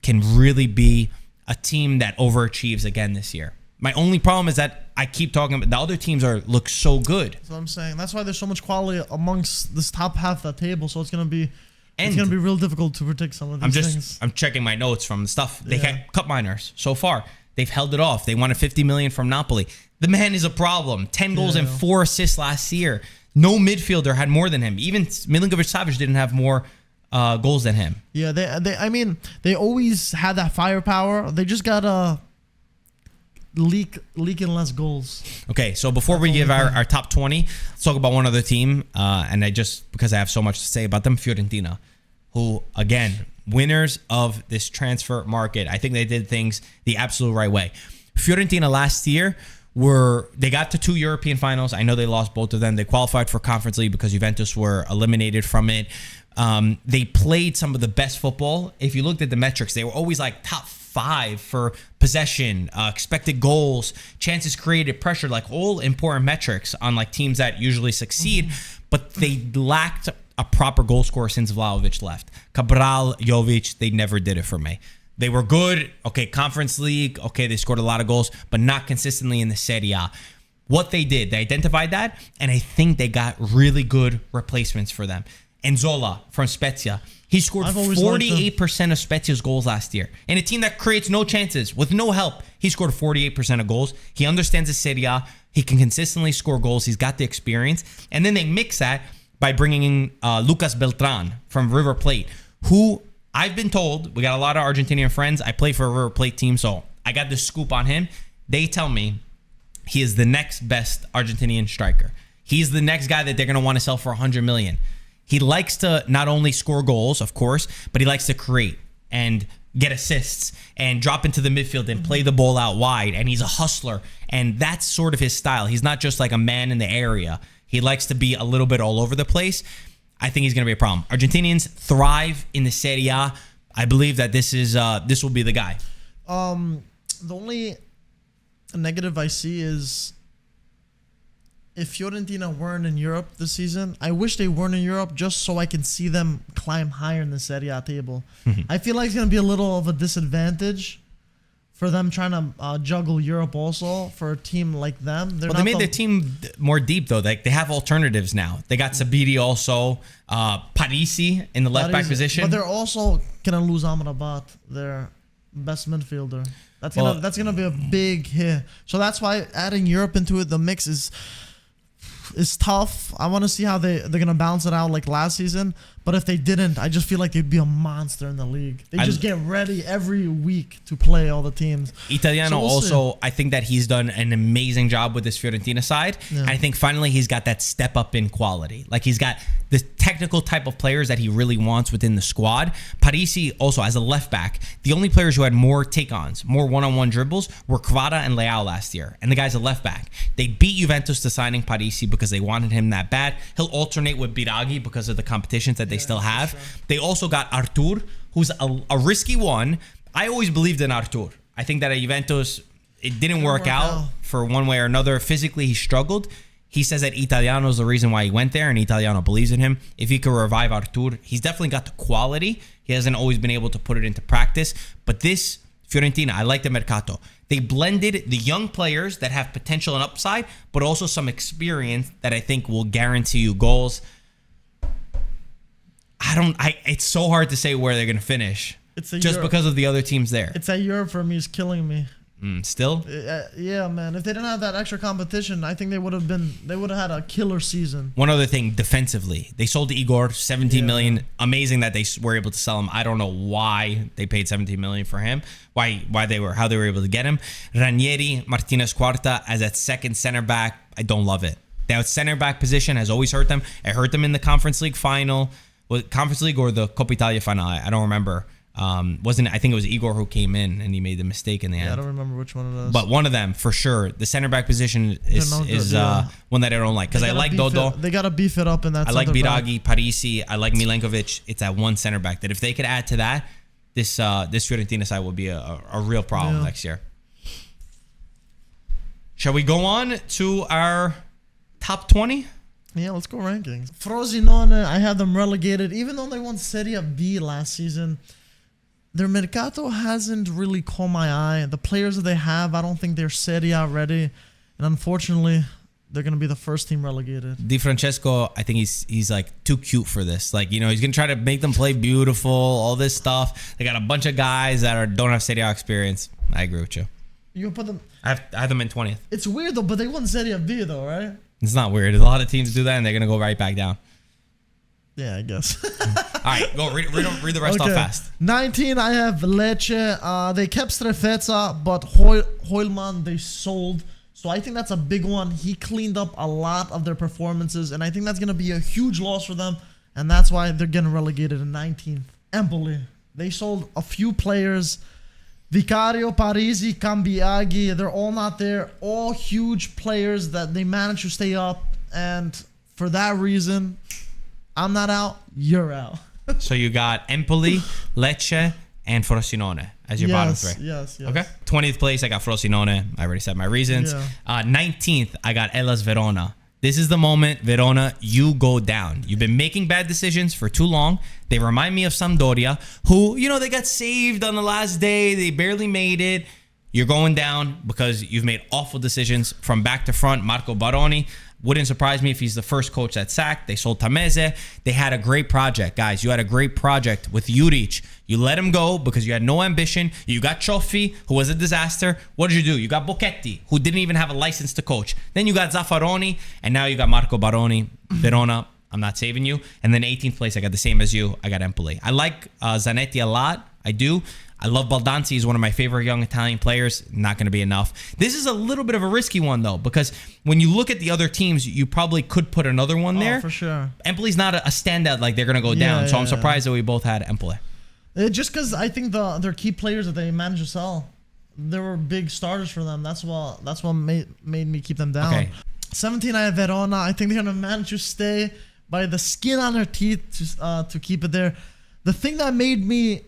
can really be a team that overachieves again this year. My only problem is that I keep talking about the other teams look so good. That's what I'm saying. That's why there's so much quality amongst this top half of the table. So it's gonna be real difficult to predict some of these things. I'm checking my notes from the stuff. They had cup minors so far. They've held it off. They wanted 50 million from Napoli. The man is a problem. 10 goals and 4 assists last year. No midfielder had more than him. Even Milinkovic-Savic didn't have more goals than him. Yeah, they always had that firepower. They just gotta leaking less goals. Okay, so before we give our top 20, let's talk about one other team. And because I have so much to say about them, Fiorentina, who, again, winners of this transfer market. I think they did things the absolute right way. Fiorentina last year they got to 2 European finals. I know they lost both of them. They qualified for Conference League because Juventus were eliminated from it. They played some of the best football. If you looked at the metrics, they were always like top 5 for possession, expected goals, chances created, pressure, like all important metrics on like teams that usually succeed. But they lacked a proper goal scorer since Vlahovic left. Cabral, Jovic, they never did it for me. They were good. Okay, Conference League. Okay, they scored a lot of goals, but not consistently in the Serie A. What they did, they identified that, and I think they got really good replacements for them. Nzola from Spezia. He scored 48% of Spezia's goals last year. In a team that creates no chances, with no help, he scored 48% of goals. He understands the Serie A. He can consistently score goals. He's got the experience. And then they mix that by bringing in Lucas Beltran from River Plate, who I've been told, we got a lot of Argentinian friends. I play for a River Plate team, so I got the scoop on him. They tell me he is the next best Argentinian striker. He's the next guy that they're going to want to sell for 100 million. He likes to not only score goals, of course, but he likes to create and get assists and drop into the midfield and play the ball out wide. And he's a hustler, and that's sort of his style. He's not just like a man in the area. He likes to be a little bit all over the place. I think he's going to be a problem. Argentinians thrive in the Serie A. I believe that this will be the guy. The only negative I see is if Fiorentina weren't in Europe this season, I wish they weren't in Europe just so I can see them climb higher in the Serie A table. I feel like it's going to be a little of a disadvantage for them trying to juggle Europe also for a team like them. They made their team more deep, though. They have alternatives now. They got Sabiri also, Parisi in the left-back position. But they're also going to lose Amrabat, their best midfielder. That's gonna be a big hit. So that's why adding Europe into it, the mix is... is tough. I want to see how they're going to balance it out like last season. But if they didn't, I just feel like they'd be a monster in the league. They just get ready every week to play all the teams. Italiano So we'll also, see. I think that he's done an amazing job with this Fiorentina side. Yeah. And I think finally he's got that step up in quality. Like he's got the technical type of players that he really wants within the squad. Parisi also, as a left back, the only players who had more take-ons, more one-on-one dribbles were Kvara and Leao last year. And the guy's a left back. They beat Juventus to signing Parisi because they wanted him that bad. He'll alternate with Biraghi because of the competitions that they still have. Sure. They also got Artur, who's a risky one. I always believed in Artur. I think that at Juventus, it didn't work out for one way or another. Physically, he struggled. He says that Italiano is the reason why he went there, and Italiano believes in him. If he could revive Artur, he's definitely got the quality. He hasn't always been able to put it into practice. But this Fiorentina, I like the Mercato. They blended the young players that have potential and upside, but also some experience that I think will guarantee you goals. It's so hard to say where they're going to finish. Just because of the other teams there. It's that Europe for me is killing me. Still? Yeah, man. If they didn't have that extra competition, I think they would have had a killer season. One other thing, defensively, they sold Igor 17 million. Amazing that they were able to sell him. I don't know why they paid 17 million for him. How they were able to get him. Ranieri, Martinez Cuarta as that second center back. I don't love it. That center back position has always hurt them. It hurt them in the Conference League final. Conference League or the Coppa Italia final? I don't remember. I think it was Igor who came in and he made the mistake in the end. I don't remember which one it is. But one of them, for sure, the center back position is one that I don't like. Because I like Dodo. They got to beef it up in that I like center back. Biraghi, Parisi. I like Milenkovic. It's that one center back that if they could add to that, this Fiorentina side will be a real problem next year. Shall we go on to our top 20? Yeah, let's go rankings. Frosinone, I have them relegated. Even though they won Serie B last season, their Mercato hasn't really caught my eye. The players that they have, I don't think they're Serie A ready. And unfortunately, they're going to be the first team relegated. Di Francesco, I think he's like too cute for this. Like, he's going to try to make them play beautiful, all this stuff. They got a bunch of guys that don't have Serie A experience. I agree with you. You put them... I have them in 20th. It's weird, though, but they won Serie B, though, right? It's not weird. A lot of teams do that, and they're going to go right back down. Yeah, I guess. All right, go read the rest off fast. 19, I have Lecce. They kept Strefezza, but Hoylman they sold. So I think that's a big one. He cleaned up a lot of their performances, and I think that's going to be a huge loss for them, and that's why they're getting relegated in 19th. Empoli. They sold a few players. Vicario, Parisi, Cambiaghi, they're all not there. All huge players that they managed to stay up, and for that reason, I'm not out, you're out. So you got Empoli, Lecce, and Frosinone as your bottom three. Yes. Okay. 20th place, I got Frosinone. I already said my reasons. Yeah. 19th, I got Hellas Verona. This is the moment, Verona, you go down. You've been making bad decisions for too long. They remind me of Sampdoria, who, they got saved on the last day. They barely made it. You're going down because you've made awful decisions from back to front. Marco Baroni. Wouldn't surprise me if he's the first coach that's sacked. They sold Tameze. They had a great project, guys. You had a great project with Juric. You let him go because you had no ambition. You got Cioffi, who was a disaster. What did you do? You got Bocchetti, who didn't even have a license to coach. Then you got Zaffaroni, and now you got Marco Baroni. Verona, I'm not saving you. And then 18th place, I got the same as you. I got Empoli. I like Zanetti a lot. I do. I love Baldanzi. He's one of my favorite young Italian players. Not going to be enough. This is a little bit of a risky one, though, because when you look at the other teams, you probably could put another one there. For sure. Empoli's not a standout like they're going to go down, so I'm surprised that we both had Empoli. Just because I think their key players that they managed to sell, they were big starters for them. That's what made me keep them down. Okay. 17, I have Verona. I think they're going to manage to stay by the skin on their teeth to keep it there. The thing that made me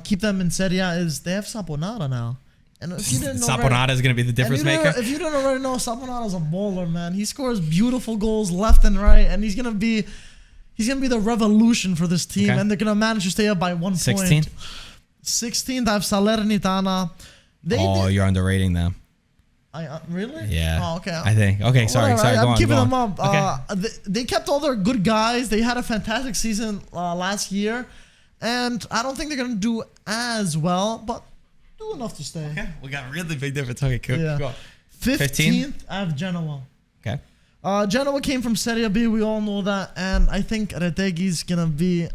keep them in Serie A is they have Saponara now. And if you didn't know, Saponara is going to be the difference maker. If you don't already know, Saponara is a bowler, man. He scores beautiful goals left and right, and he's gonna be the revolution for this team, and they're gonna manage to stay up by 1 point. 16th? 16th, I have Salernitana. You're underrating them. Really? Yeah. Oh, okay. I think. Okay, sorry. I'm keeping them up. Okay. They kept all their good guys. They had a fantastic season last year. And I don't think they're going to do as well, but do enough to stay. Okay, we got a really big difference. Okay, cool. Yeah. Go on. 15th, I have Genoa. Okay. Genoa came from Serie B. We all know that. And I think Retegi's going to be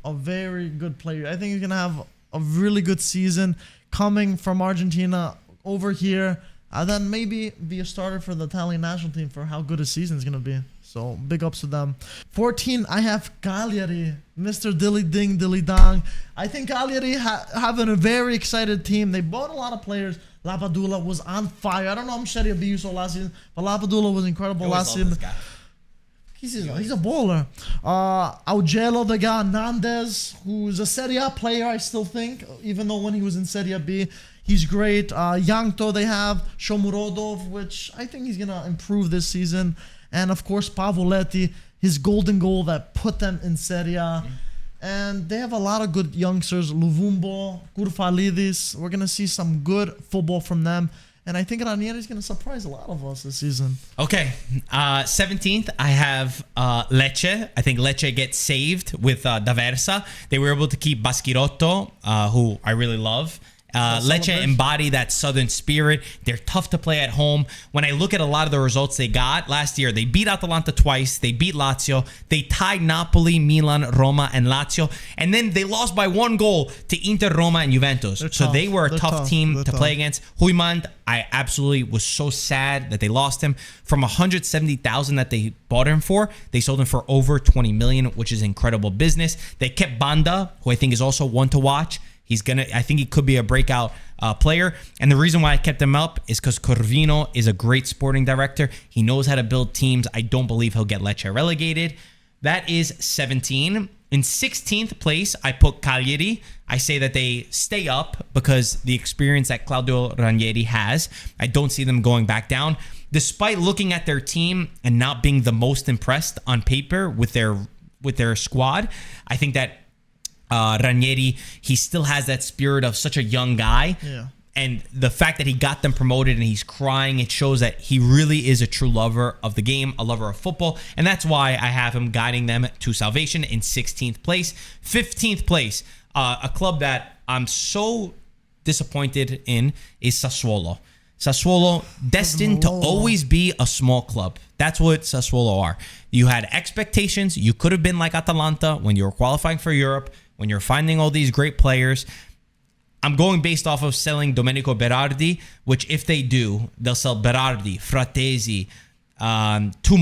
a very good player. I think he's going to have a really good season coming from Argentina over here. And then maybe be a starter for the Italian national team for how good a season is going to be. So big ups to them. 14, I have Cagliari, Mr. Dilly Ding Dilly Dong. I think Cagliari having a very excited team. They bought a lot of players. Lapadula was on fire. I don't know how much Serie B you saw last season, but Lapadula was incredible last season. He's a bowler. Augello, the guy, Nandes, who's a Serie A player, I still think, even though when he was in Serie B, he's great. Yankto, they have Shomurodov, which I think he's going to improve this season. And, of course, Pavoletti, his golden goal that put them in Serie A. And they have a lot of good youngsters. Luvumbo, Kurfalidis. We're going to see some good football from them. And I think Ranieri's going to surprise a lot of us this season. Okay. 17th, I have Lecce. I think Lecce gets saved with D'Aversa. They were able to keep Baschirotto, who I really love. Lecce embody that southern spirit. They're tough to play at home. When I look at a lot of the results they got last year, they beat Atalanta twice. They beat Lazio. They tied Napoli, Milan, Roma, and Lazio. And then they lost by 1 goal to Inter, Roma, and Juventus. So they were a tough team to play against. Huymand, I absolutely was so sad that they lost him. From 170,000 that they bought him for, they sold him for over 20 million, which is incredible business. They kept Banda, who I think is also one to watch. I think he could be a breakout player. And the reason why I kept him up is because Corvino is a great sporting director. He knows how to build teams. I don't believe he'll get Lecce relegated. That is 17. In 16th place, I put Cagliari. I say that they stay up because the experience that Claudio Ranieri has. I don't see them going back down. Despite looking at their team and not being the most impressed on paper with their squad, I think that Ranieri, he still has that spirit of such a young guy. Yeah. And the fact that he got them promoted and he's crying, it shows that he really is a true lover of the game, a lover of football. And that's why I have him guiding them to salvation in 16th place. 15th place, a club that I'm so disappointed in is Sassuolo. Sassuolo, destined to always be a small club. That's what Sassuolo are. You had expectations. You could have been like Atalanta when you were qualifying for Europe, when you're finding all these great players. I'm going based off of selling Domenico Berardi, which if they do, they'll sell Berardi, Fratesi, too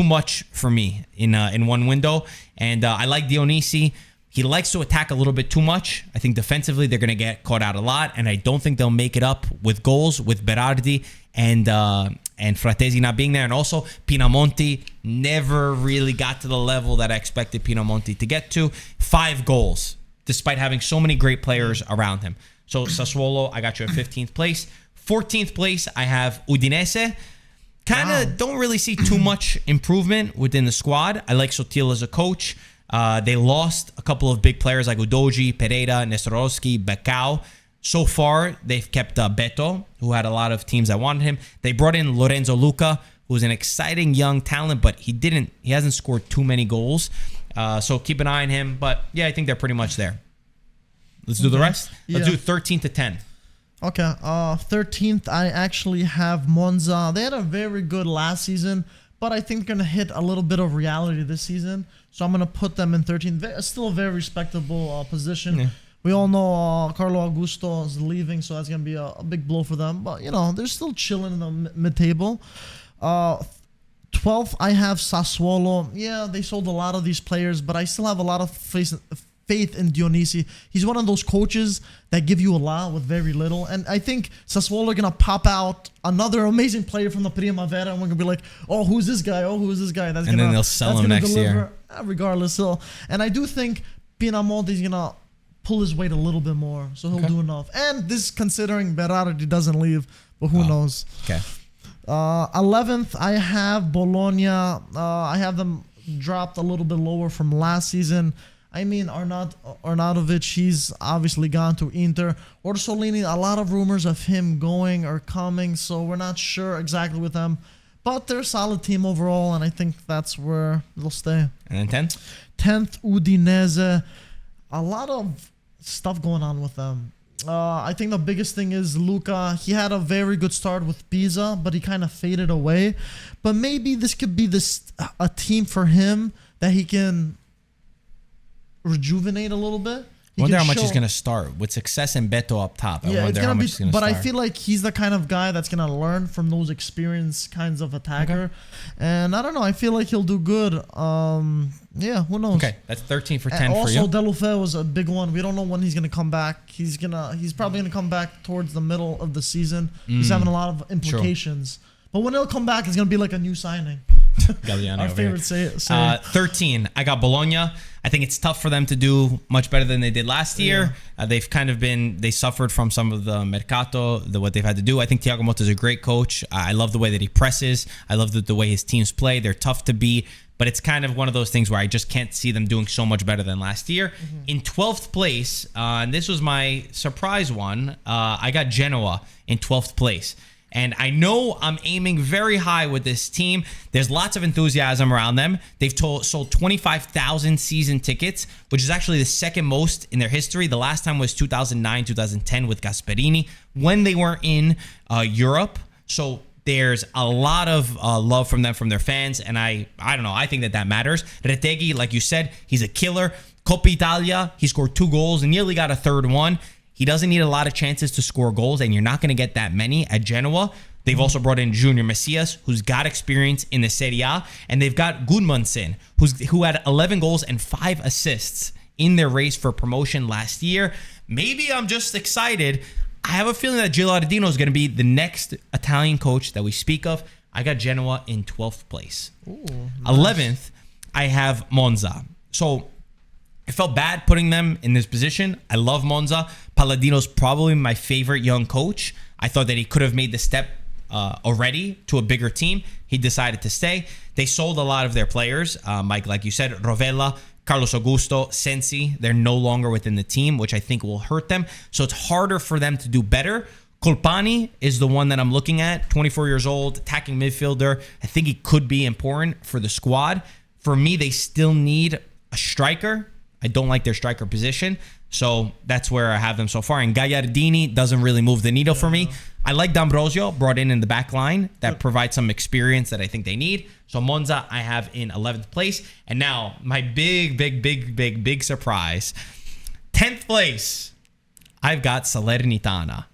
much for me in one window. And I like Dionisi. He likes to attack a little bit too much. I think defensively they're going to get caught out a lot, and I don't think they'll make it up with goals with Berardi and Fratesi not being there. And also Pinamonti never really got to the level that I expected Pinamonti to get to. 5 goals, despite having so many great players around him. So Sassuolo, I got you at 15th place. 14th place, I have Udinese. Don't really see too much improvement within the squad. I like Sotil as a coach. They lost a couple of big players like Udogi, Pereira, Nestorowski, Becao. So far, they've kept Beto, who had a lot of teams that wanted him. They brought in Lorenzo Luca, who's an exciting young talent, but he hasn't scored too many goals. So keep an eye on him. But yeah, I think they're pretty much there. Let's do the rest. Let's do 13 to 10. Okay. 13th, I actually have Monza. They had a very good last season, but I think they're going to hit a little bit of reality this season. So I'm going to put them in 13th. Still a very respectable position. Yeah. We all know Carlo Augusto is leaving, so that's going to be a big blow for them. But, they're still chilling in the mid-table. 12th, I have Sassuolo. Yeah, they sold a lot of these players, but I still have a lot of faith in Dionisi. He's one of those coaches that give you a lot with very little. And I think Sassuolo are going to pop out another amazing player from the Primavera, and we're going to be like, oh, who's this guy? Oh, who's this guy? And then they'll sell him next year. Regardless. So, and I do think Pinamonti's going to pull his weight a little bit more, so he'll do enough. And this considering Berardi doesn't leave, but who knows? Okay. 11th, I have Bologna. I have them dropped a little bit lower from last season. I mean, Arnautovic, he's obviously gone to Inter. Orsolini, a lot of rumors of him going or coming, so we're not sure exactly with them. But they're a solid team overall, and I think that's where they'll stay. And then 10th? 10th, Udinese. A lot of stuff going on with them. I think the biggest thing is Luka. He had a very good start with Pisa, but he kind of faded away. But maybe this could be a team for him that he can rejuvenate a little bit. I wonder how much he's going to start with success and Beto up top. I wonder how much he's going to start. But I feel like he's the kind of guy that's going to learn from those experienced kinds of attacker. Okay. And I don't know. I feel like he'll do good. Yeah, who knows? Okay, that's 13 for 10 for you. Also, Deulofeu was a big one. We don't know when he's going to come back. He's probably going to come back towards the middle of the season. He's having a lot of implications. True. But when he'll come back, it's going to be like a new signing. Our favorite say. 13. I got Bologna. I think it's tough for them to do much better than they did last year. They've kind of they suffered from some of the mercato, what they've had to do. I think Thiago Motta is a great coach. I love the way that he presses. I love the way his teams play. They're tough to beat, but it's kind of one of those things where I just can't see them doing so much better than last year. In 12th place, and this was my surprise one, I got Genoa in 12th place. And I know I'm aiming very high with this team. There's lots of enthusiasm around them. They've sold 25,000 season tickets, which is actually the second most in their history. The last time was 2009, 2010 with Gasperini when they were in Europe. So there's a lot of love from them, from their fans. And I don't know. I think that matters. Retegui, like you said, he's a killer. Coppa Italia, he scored 2 goals and nearly got a third one. He doesn't need a lot of chances to score goals, and you're not going to get that many at Genoa. They've also brought in Junior Messias, who's got experience in the Serie A, and they've got Gudmundsson, who had 11 goals and 5 assists in their race for promotion last year. Maybe I'm just excited. I have a feeling that Gilardino is going to be the next Italian coach that we speak of. I got Genoa in 12th place. Ooh, 11th, I have Monza. So I felt bad putting them in this position. I love Monza. Palladino's probably my favorite young coach. I thought that he could have made the step already to a bigger team. He decided to stay. They sold a lot of their players. Mike, like you said, Rovella, Carlos Augusto, Sensi. They're no longer within the team, which I think will hurt them. So it's harder for them to do better. Colpani is the one that I'm looking at. 24 years old, attacking midfielder. I think he could be important for the squad. For me, they still need a striker. I don't like their striker position. So that's where I have them so far. And Gagliardini doesn't really move the needle for me. I like D'Ambrosio, brought in the back line, that provides some experience that I think they need. So Monza I have in 11th place. And now my big surprise. 10th place, I've got Salernitana.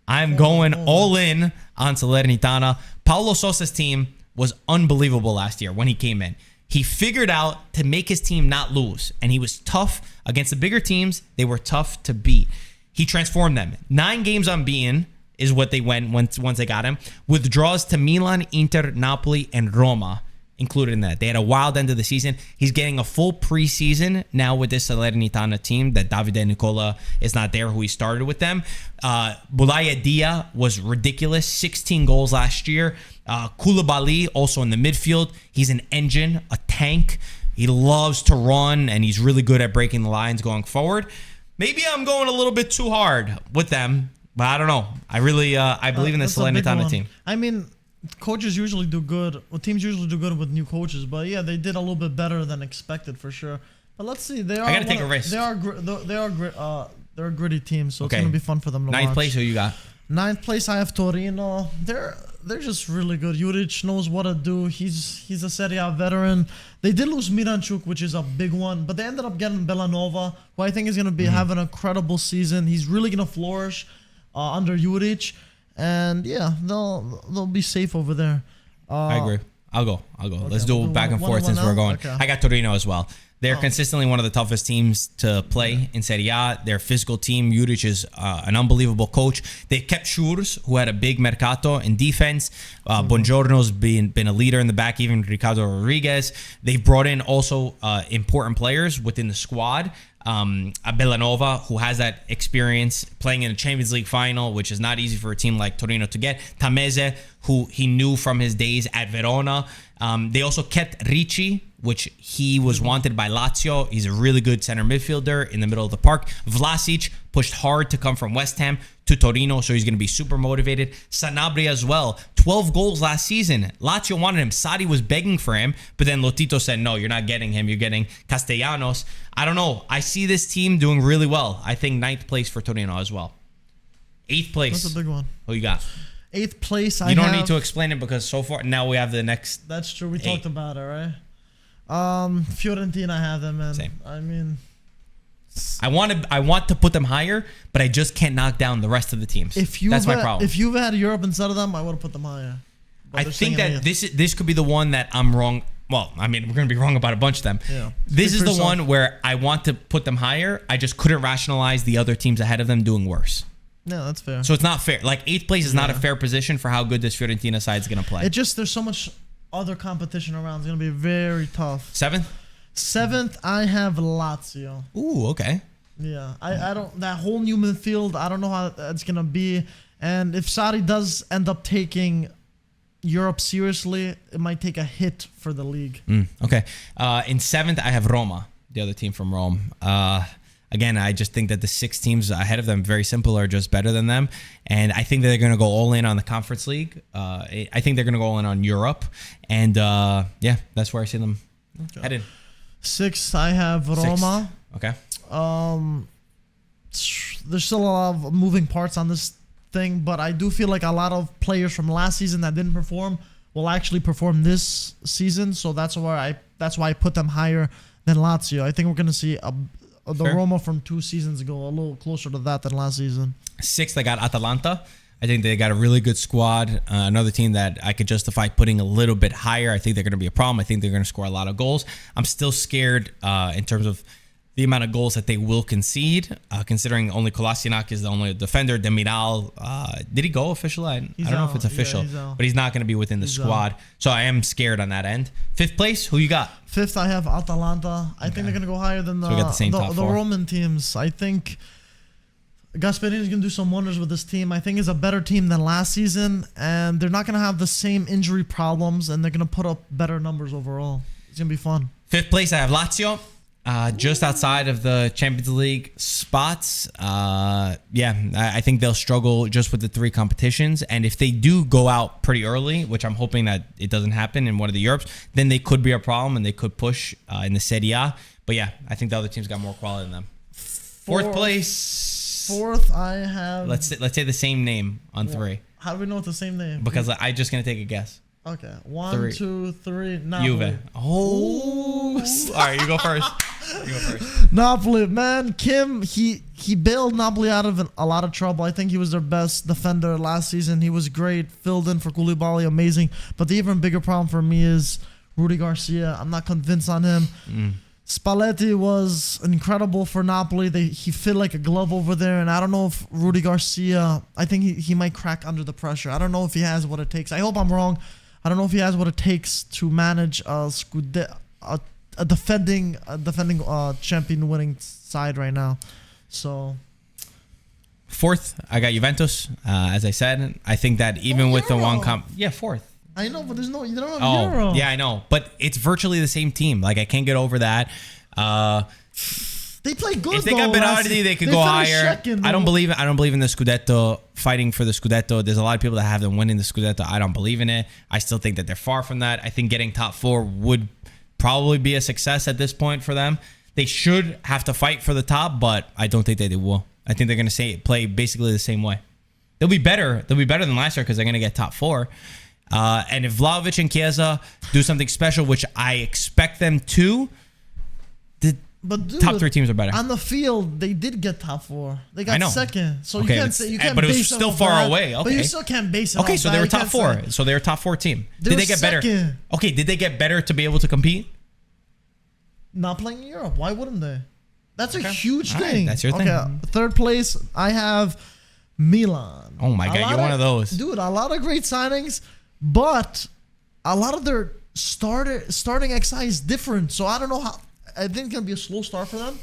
I'm going all in on Salernitana. Paulo Sosa's team was unbelievable last year when he came in. He figured out to make his team not lose, and he was tough against the bigger teams. They were tough to beat. He transformed them. 9 games unbeaten is what they went once they got him, with draws to Milan, Inter, Napoli, and Roma included in that. They had a wild end of the season. He's getting a full preseason now with this Salernitana team that Davide Nicola is not there, who he started with them. Boulaye Dia was ridiculous. 16 goals last year. Koulibaly also in the midfield. He's an engine, a tank. He loves to run, and he's really good at breaking the lines going forward. Maybe I'm going a little bit too hard with them, but I don't know. I really I believe in the Salernitana team. I mean, coaches usually do good. Well, teams usually do good with new coaches, but yeah, they did a little bit better than expected for sure. But let's see. They are. I gotta take a risk. They're a gritty team, so it's gonna be fun for them to watch. 9th place, who you got? 9th place, I have Torino. They're just really good. Juric knows what to do. He's a Serie A veteran. They did lose Miranchuk, which is a big one, but they ended up getting Bellanova, who I think is gonna be having an incredible season. He's really gonna flourish under Juric. And yeah, they'll be safe over there. I agree. I'll go. Okay, Let's do back and forth since we're going. Okay. I got Torino as well. They're consistently one of the toughest teams to play in Serie A. Their physical team, Juric is an unbelievable coach. They kept Schurz, who had a big mercato in defense. Buongiorno's been a leader in the back, even Ricardo Rodriguez. They've brought in also important players within the squad. Bellanova, who has that experience playing in a Champions League final, which is not easy for a team like Torino to get. Tameze, who he knew from his days at Verona. They also kept Ricci, which he was wanted by Lazio. He's a really good center midfielder in the middle of the park. Vlasic pushed hard to come from West Ham to Torino, so he's going to be super motivated. Sanabria as well. 12 goals last season. Lazio wanted him. Sadi was begging for him, but then Lotito said, no, you're not getting him. You're getting Castellanos. I don't know. I see this team doing really well. I think 9th place for Torino as well. 8th place. That's a big one. Who you got? 8th place. You don't need to explain it because so far now we have the next. That's true. We talked about it, right? Fiorentina, I have them, and Same. I mean, I want to put them higher, but I just can't knock down the rest of the teams. That's my problem. If you've had Europe instead of them, I would have put them higher. I think that this could be the one that I'm wrong. Well, I mean, we're going to be wrong about a bunch of them. Yeah. This is the one where I want to put them higher. I just couldn't rationalize the other teams ahead of them doing worse. Yeah, that's fair. So it's not fair. Like 8th place is not a fair position for how good this Fiorentina side is going to play. There's so much other competition around. It's going to be very tough. 7th? 7th, I have Lazio. Ooh, okay. Yeah, I don't. That whole new midfield, I don't know how that's going to be. And if Sarri does end up taking Europe seriously, it might take a hit for the league. Okay. In 7th, I have Roma, the other team from Rome. Again, I just think that the 6 teams ahead of them, very simple, are just better than them. And I think that they're going to go all in on the Conference League. I think they're going to go all in on Europe. And yeah, that's where I see them headed. 6th, I have Roma. 6th. Okay. There's still a lot of moving parts on this thing, but I do feel like a lot of players from last season that didn't perform will actually perform this season. So that's why I put them higher than Lazio. I think we're going to see the Roma from 2 seasons ago a little closer to that than last season. 6th, I got Atalanta. I think they got a really good squad. Another team that I could justify putting a little bit higher. I think they're going to be a problem. I think they're going to score a lot of goals. I'm still scared in terms of the amount of goals that they will concede, considering only Kolasinac is the only defender. Demiral, did he go officially? I don't know if it's official, but he's not going to be within the squad. So I am scared on that end. 5th place, who you got? 5th, I have Atalanta. I think they're going to go higher than the Roman teams. I think Gasperini is going to do some wonders with this team. I think it's a better team than last season, and they're not going to have the same injury problems, and they're going to put up better numbers overall. It's going to be fun. 5th place, I have Lazio. Just outside of the Champions League spots. I think they'll struggle just with the 3 competitions. And if they do go out pretty early, which I'm hoping that it doesn't happen in one of the Europes, then they could be a problem and they could push in the Serie A. But yeah, I think the other teams got more quality than them. 4th place. 4th, I have... Let's say the same name on 3. How do we know it's the same name? Because I'm just going to take a guess. Okay. 1, 2, 3. Napoli. Juve. Oh. All right, you go first. Napoli, man. Kim, he bailed Napoli out of a lot of trouble. I think he was their best defender last season. He was great. Filled in for Koulibaly. Amazing. But the even bigger problem for me is Rudy Garcia. I'm not convinced on him. Spalletti was incredible for Napoli. He fit like a glove over there. And I don't know if Rudy Garcia, I think he might crack under the pressure. I don't know if he has what it takes. I hope I'm wrong. I don't know if he has what it takes to manage a defending champion winning side right now. So 4th, I got Juventus. As I said, I think that even with the one 4th. I know, but you don't have Euro. Yeah, I know, but it's virtually the same team. Like I can't get over that. They play good. If they got Berardi, they could go higher. I don't believe in the Scudetto, fighting for the Scudetto. There's a lot of people that have them winning the Scudetto. I don't believe in it. I still think that they're far from that. I think getting top 4 would probably be a success at this point for them. They should have to fight for the top, but I don't think that they will. I think they're going to play basically the same way. They'll be better. They'll be better than last year because they're going to get top 4. And if Vlahovic and Chiesa do something special, which I expect them to, but dude, top 3 teams are better. On the field, they did get top 4. They got second. So okay, you can't say but it was still far away. Okay. But you still can't base it Okay, so they were top 4. So they were top 4 team. Did they get better? Okay, did they get better to be able to compete? Not playing in Europe. Why wouldn't they? That's a huge thing. Right, that's your thing. 3rd place, I have Milan. Oh my God, you're one of those. Dude, a lot of great signings, but a lot of their starting XI is different. So I don't know how. I think it's gonna be a slow start for them,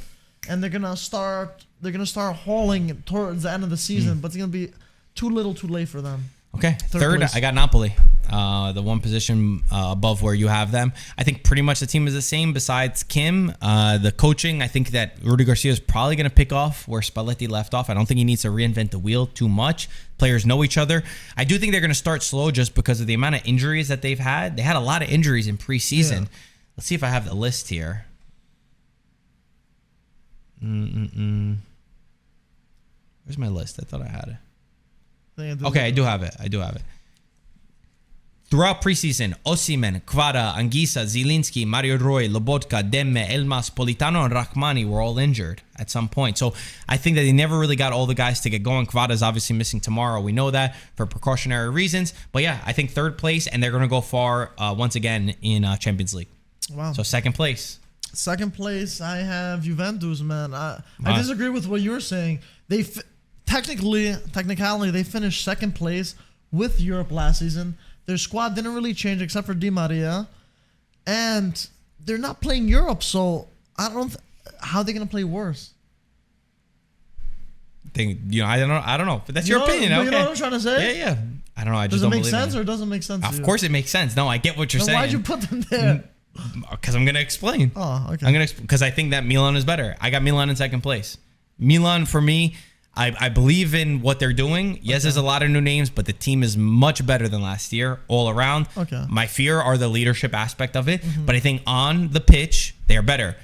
and they're gonna start hauling towards the end of the season. But it's gonna be too little, too late for them. Okay, 3rd, I got Napoli, the one position above where you have them. I think pretty much the team is the same besides Kim. The coaching, I think that Rudy Garcia is probably going to pick off where Spalletti left off. I don't think he needs to reinvent the wheel too much. Players know each other. I do think they're going to start slow just because of the amount of injuries that they've had. They had a lot of injuries in preseason. Yeah. Let's see if I have the list here. Where's my list? I thought I had it. Okay, I do have it. Throughout preseason, Osimhen, Kvara, Anguissa, Zielinski, Mario Rui, Lobotka, Demme, Elmas, Politano, and Rachmani were all injured at some point. So I think that they never really got all the guys to get going. Kvara is obviously missing tomorrow. We know that for precautionary reasons. But yeah, I think third place, and they're going to go far once again in Champions League. Wow. So second place. Second place, I have Juventus, man. I disagree with what you're saying. They technically, they finished second place with Europe last season. Their squad didn't really change except for Di Maria, and they're not playing Europe. So I don't. How are they gonna play worse? I don't know. But that's your opinion. Okay. You know what I'm trying to say? Yeah. I don't know. Does it make sense or doesn't make sense? Of course, it makes sense. No, I get what you're saying. Why'd you put them there? Because I'm gonna explain. Oh, okay. Because I think that Milan is better. I got Milan in second place. Milan for me. I believe in what they're doing. Yes, there's a lot of new names, but the team is much better than last year all around. Okay. My fear are the leadership aspect of it, but I think on the pitch, they're better.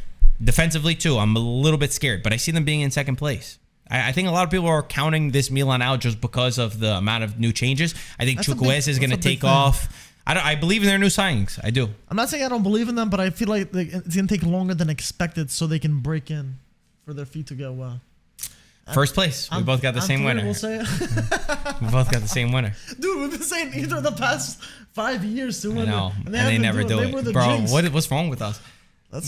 Defensively, too, I'm a little bit scared, but I see them being in second place. I think a lot of people are counting this Milan out just because of the amount of new changes. I think Chukwueze is going to take off. I believe in their new signings. I do. I'm not saying I don't believe in them, but I feel like it's going to take longer than expected so they can break in for their feet to go well. First place. We both got the same winner. We'll say it. We both got the same winner. Dude, we've been saying either the past 5 years to win. I know. And they never do it. Bro, what's wrong with us?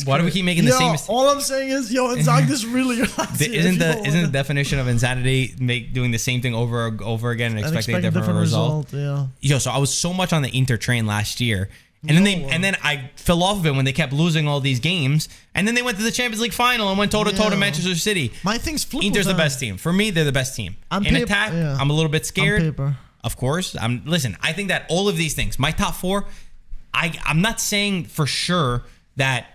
Why do we keep making the same mistake? All I'm saying is, Inzaghi is really your last year. Isn't the definition of insanity doing the same thing over again and expecting a different result? Yeah. So I was so much on the Inter train last year. And then I fell off of it when they kept losing all these games. And then they went to the Champions League final and went toe-to-toe to Manchester City. My thing's flip. Inter's the best team. For me, they're the best team. In attack, I'm a little bit scared. On paper. Of course. Listen, I think that all of these things, my top four, I'm not saying for sure that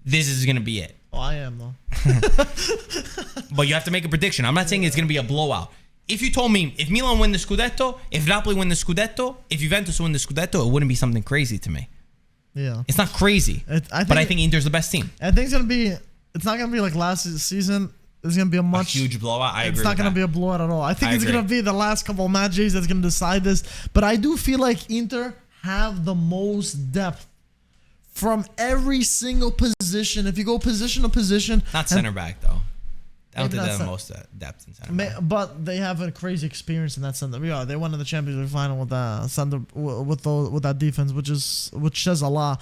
this is going to be it. Oh, I am, though. But you have to make a prediction. I'm not saying it's going to be a blowout. If you told me, if Milan win the Scudetto, if Napoli win the Scudetto, if Juventus win the Scudetto, it wouldn't be something crazy to me. Yeah. It's not crazy. But I think Inter's the best team. I think it's not going to be like last season. It's going to be a huge blowout. I agree. It's not going to be a blowout at all. I think it's going to be the last couple of matches that's going to decide this. But I do feel like Inter have the most depth from every single position. If you go position to position. Not center back, though. I don't think they have the most depth in center back. But they have a crazy experience in that center. Yeah, they won in the Champions League final with that center with that defense, which says a lot.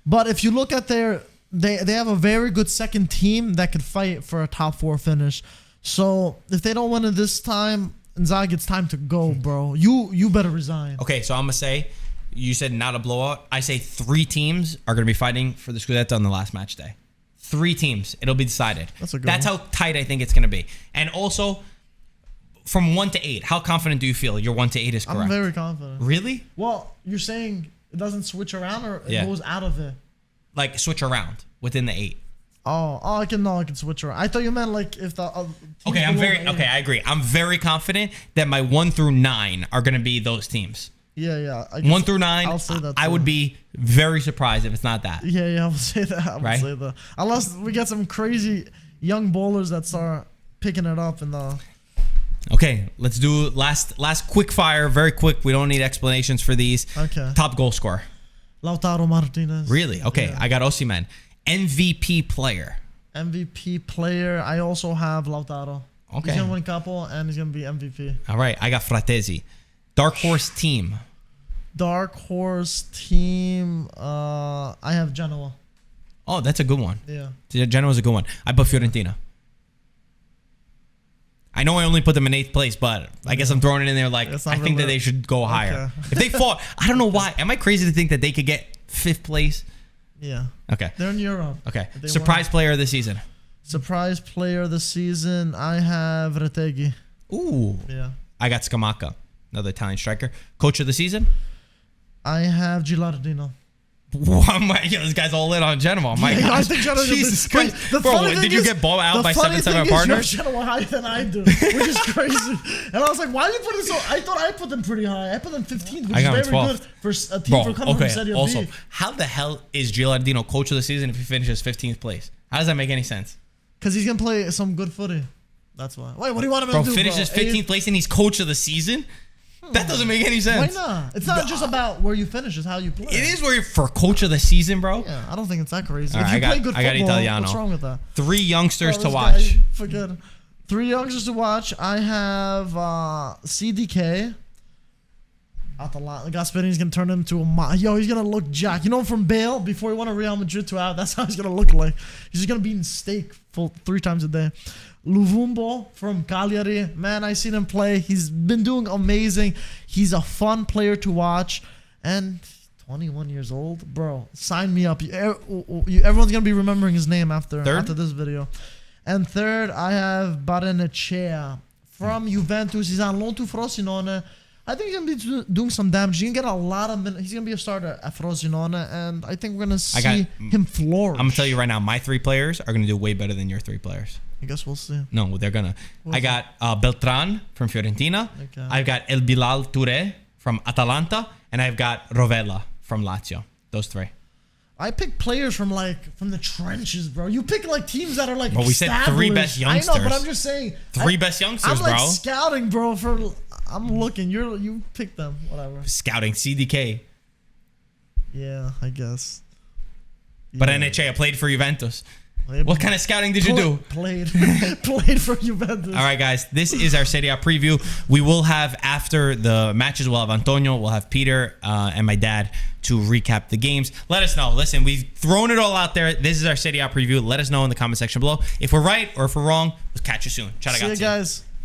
But if you look at they have a very good second team that could fight for a top 4 finish. So if they don't win it this time, Inzaghi, it's time to go, bro. You better resign. Okay, so I'm gonna say, you said not a blowout. I say 3 teams are gonna be fighting for the Scudetto on the last match day. 3 teams. It'll be decided. That's how tight I think it's going to be. And also, from 1 to 8, how confident do you feel your 1 to 8 is correct? I'm very confident. Really? Well, you're saying it doesn't switch around or it goes out of it? Like, switch around within the 8. I can switch around. I thought you meant like if the... Okay, I agree. I'm very confident that my 1 through 9 are going to be those teams. Yeah. 1 through 9, I'll say that too. I would be very surprised if it's not that. Yeah, I would say that. I would say that. Unless we get some crazy young bowlers that start picking it up in the... Okay, let's do last quick fire, very quick. We don't need explanations for these. Okay. Top goal scorer. Lautaro Martinez. Really? Okay, yeah. I got Osimhen. MVP player. MVP player. I also have Lautaro. Okay. He's going to win a couple and he's going to be MVP. All right, I got Fratesi. Dark horse team. Dark horse team. I have Genoa. Oh, that's a good one. Yeah. Genoa's a good one. I put Fiorentina. I know I only put them in 8th place, but I guess I'm throwing it in there like I think that they should go higher. If they fall, I don't know why. Am I crazy to think that they could get 5th place? Yeah. Okay. They're in Europe. Okay. Surprise player of the season. Surprise player of the season. I have Retegui. Ooh. Yeah. I got Scamacca, another Italian striker. Coach of the season. I have Gilardino. This guy's all in on Genoa. My God. I think Genoa. Jesus Christ. Bro, did you get bought out by 7 partners? You have Genoa higher than I do, which is crazy. And I was like, why are you putting so... I thought I put them pretty high. I put them 15th, which is very 12. Good for a team for coming from Serie A. Also, how the hell is Gilardino coach of the season if he finishes 15th place? How does that make any sense? Because he's going to play some good footy. That's why. Wait, what do you want him to do, finishes 15th place and he's coach of the season? That doesn't make any sense. Why not? It's not just about where you finish; it's how you play. It is where you're for coach of the season, bro. Yeah, I don't think it's that crazy. All If right, you play good I got football, Italiano. what's wrong with that? 3 youngsters to This watch. guy, forget it. 3 youngsters to watch. I have CDK. Atalanta. Gasperini's gonna turn him into a he's gonna look jacked. You know him from Bale before he went to Real Madrid to out. That's how he's gonna look like. He's just gonna be eating steak 3 times a day. Luvumbo from Cagliari. Man, I seen him play. He's been doing amazing. He's a fun player to watch. And 21 years old, bro. Sign me up. Everyone's gonna be remembering his name after this video. And third, I have Barrenechea from Juventus. He's on loan to Frosinone. I think he's going to be doing some damage. He's going to get a lot of minutes. He's going to be a starter at Frosinone, and I think we're going to see him flourish. I'm going to tell you right now, my 3 players are going to do way better than your 3 players. I guess we'll see. No, they're going to. I got Beltran from Fiorentina. Okay. I've got El Bilal Touré from Atalanta, and I've got Rovella from Lazio. Those 3. I pick players from the trenches, bro. You pick like teams that are like. Well, we said 3 best youngsters. I know, but I'm just saying. 3 best youngsters, bro. I'm like scouting, bro. I'm looking. You pick them. Whatever. Scouting CDK. Yeah, I guess. But Barrenechea played for Juventus. What kind of scouting did you do? Played for Juventus. All right, guys. This is our Serie A preview. We will have, after the matches, we'll have Antonio, we'll have Peter, and my dad to recap the games. Let us know. Listen, we've thrown it all out there. This is our Serie A preview. Let us know in the comment section below. If we're right or if we're wrong, we'll catch you soon. Ciao, ragazzi. See you guys.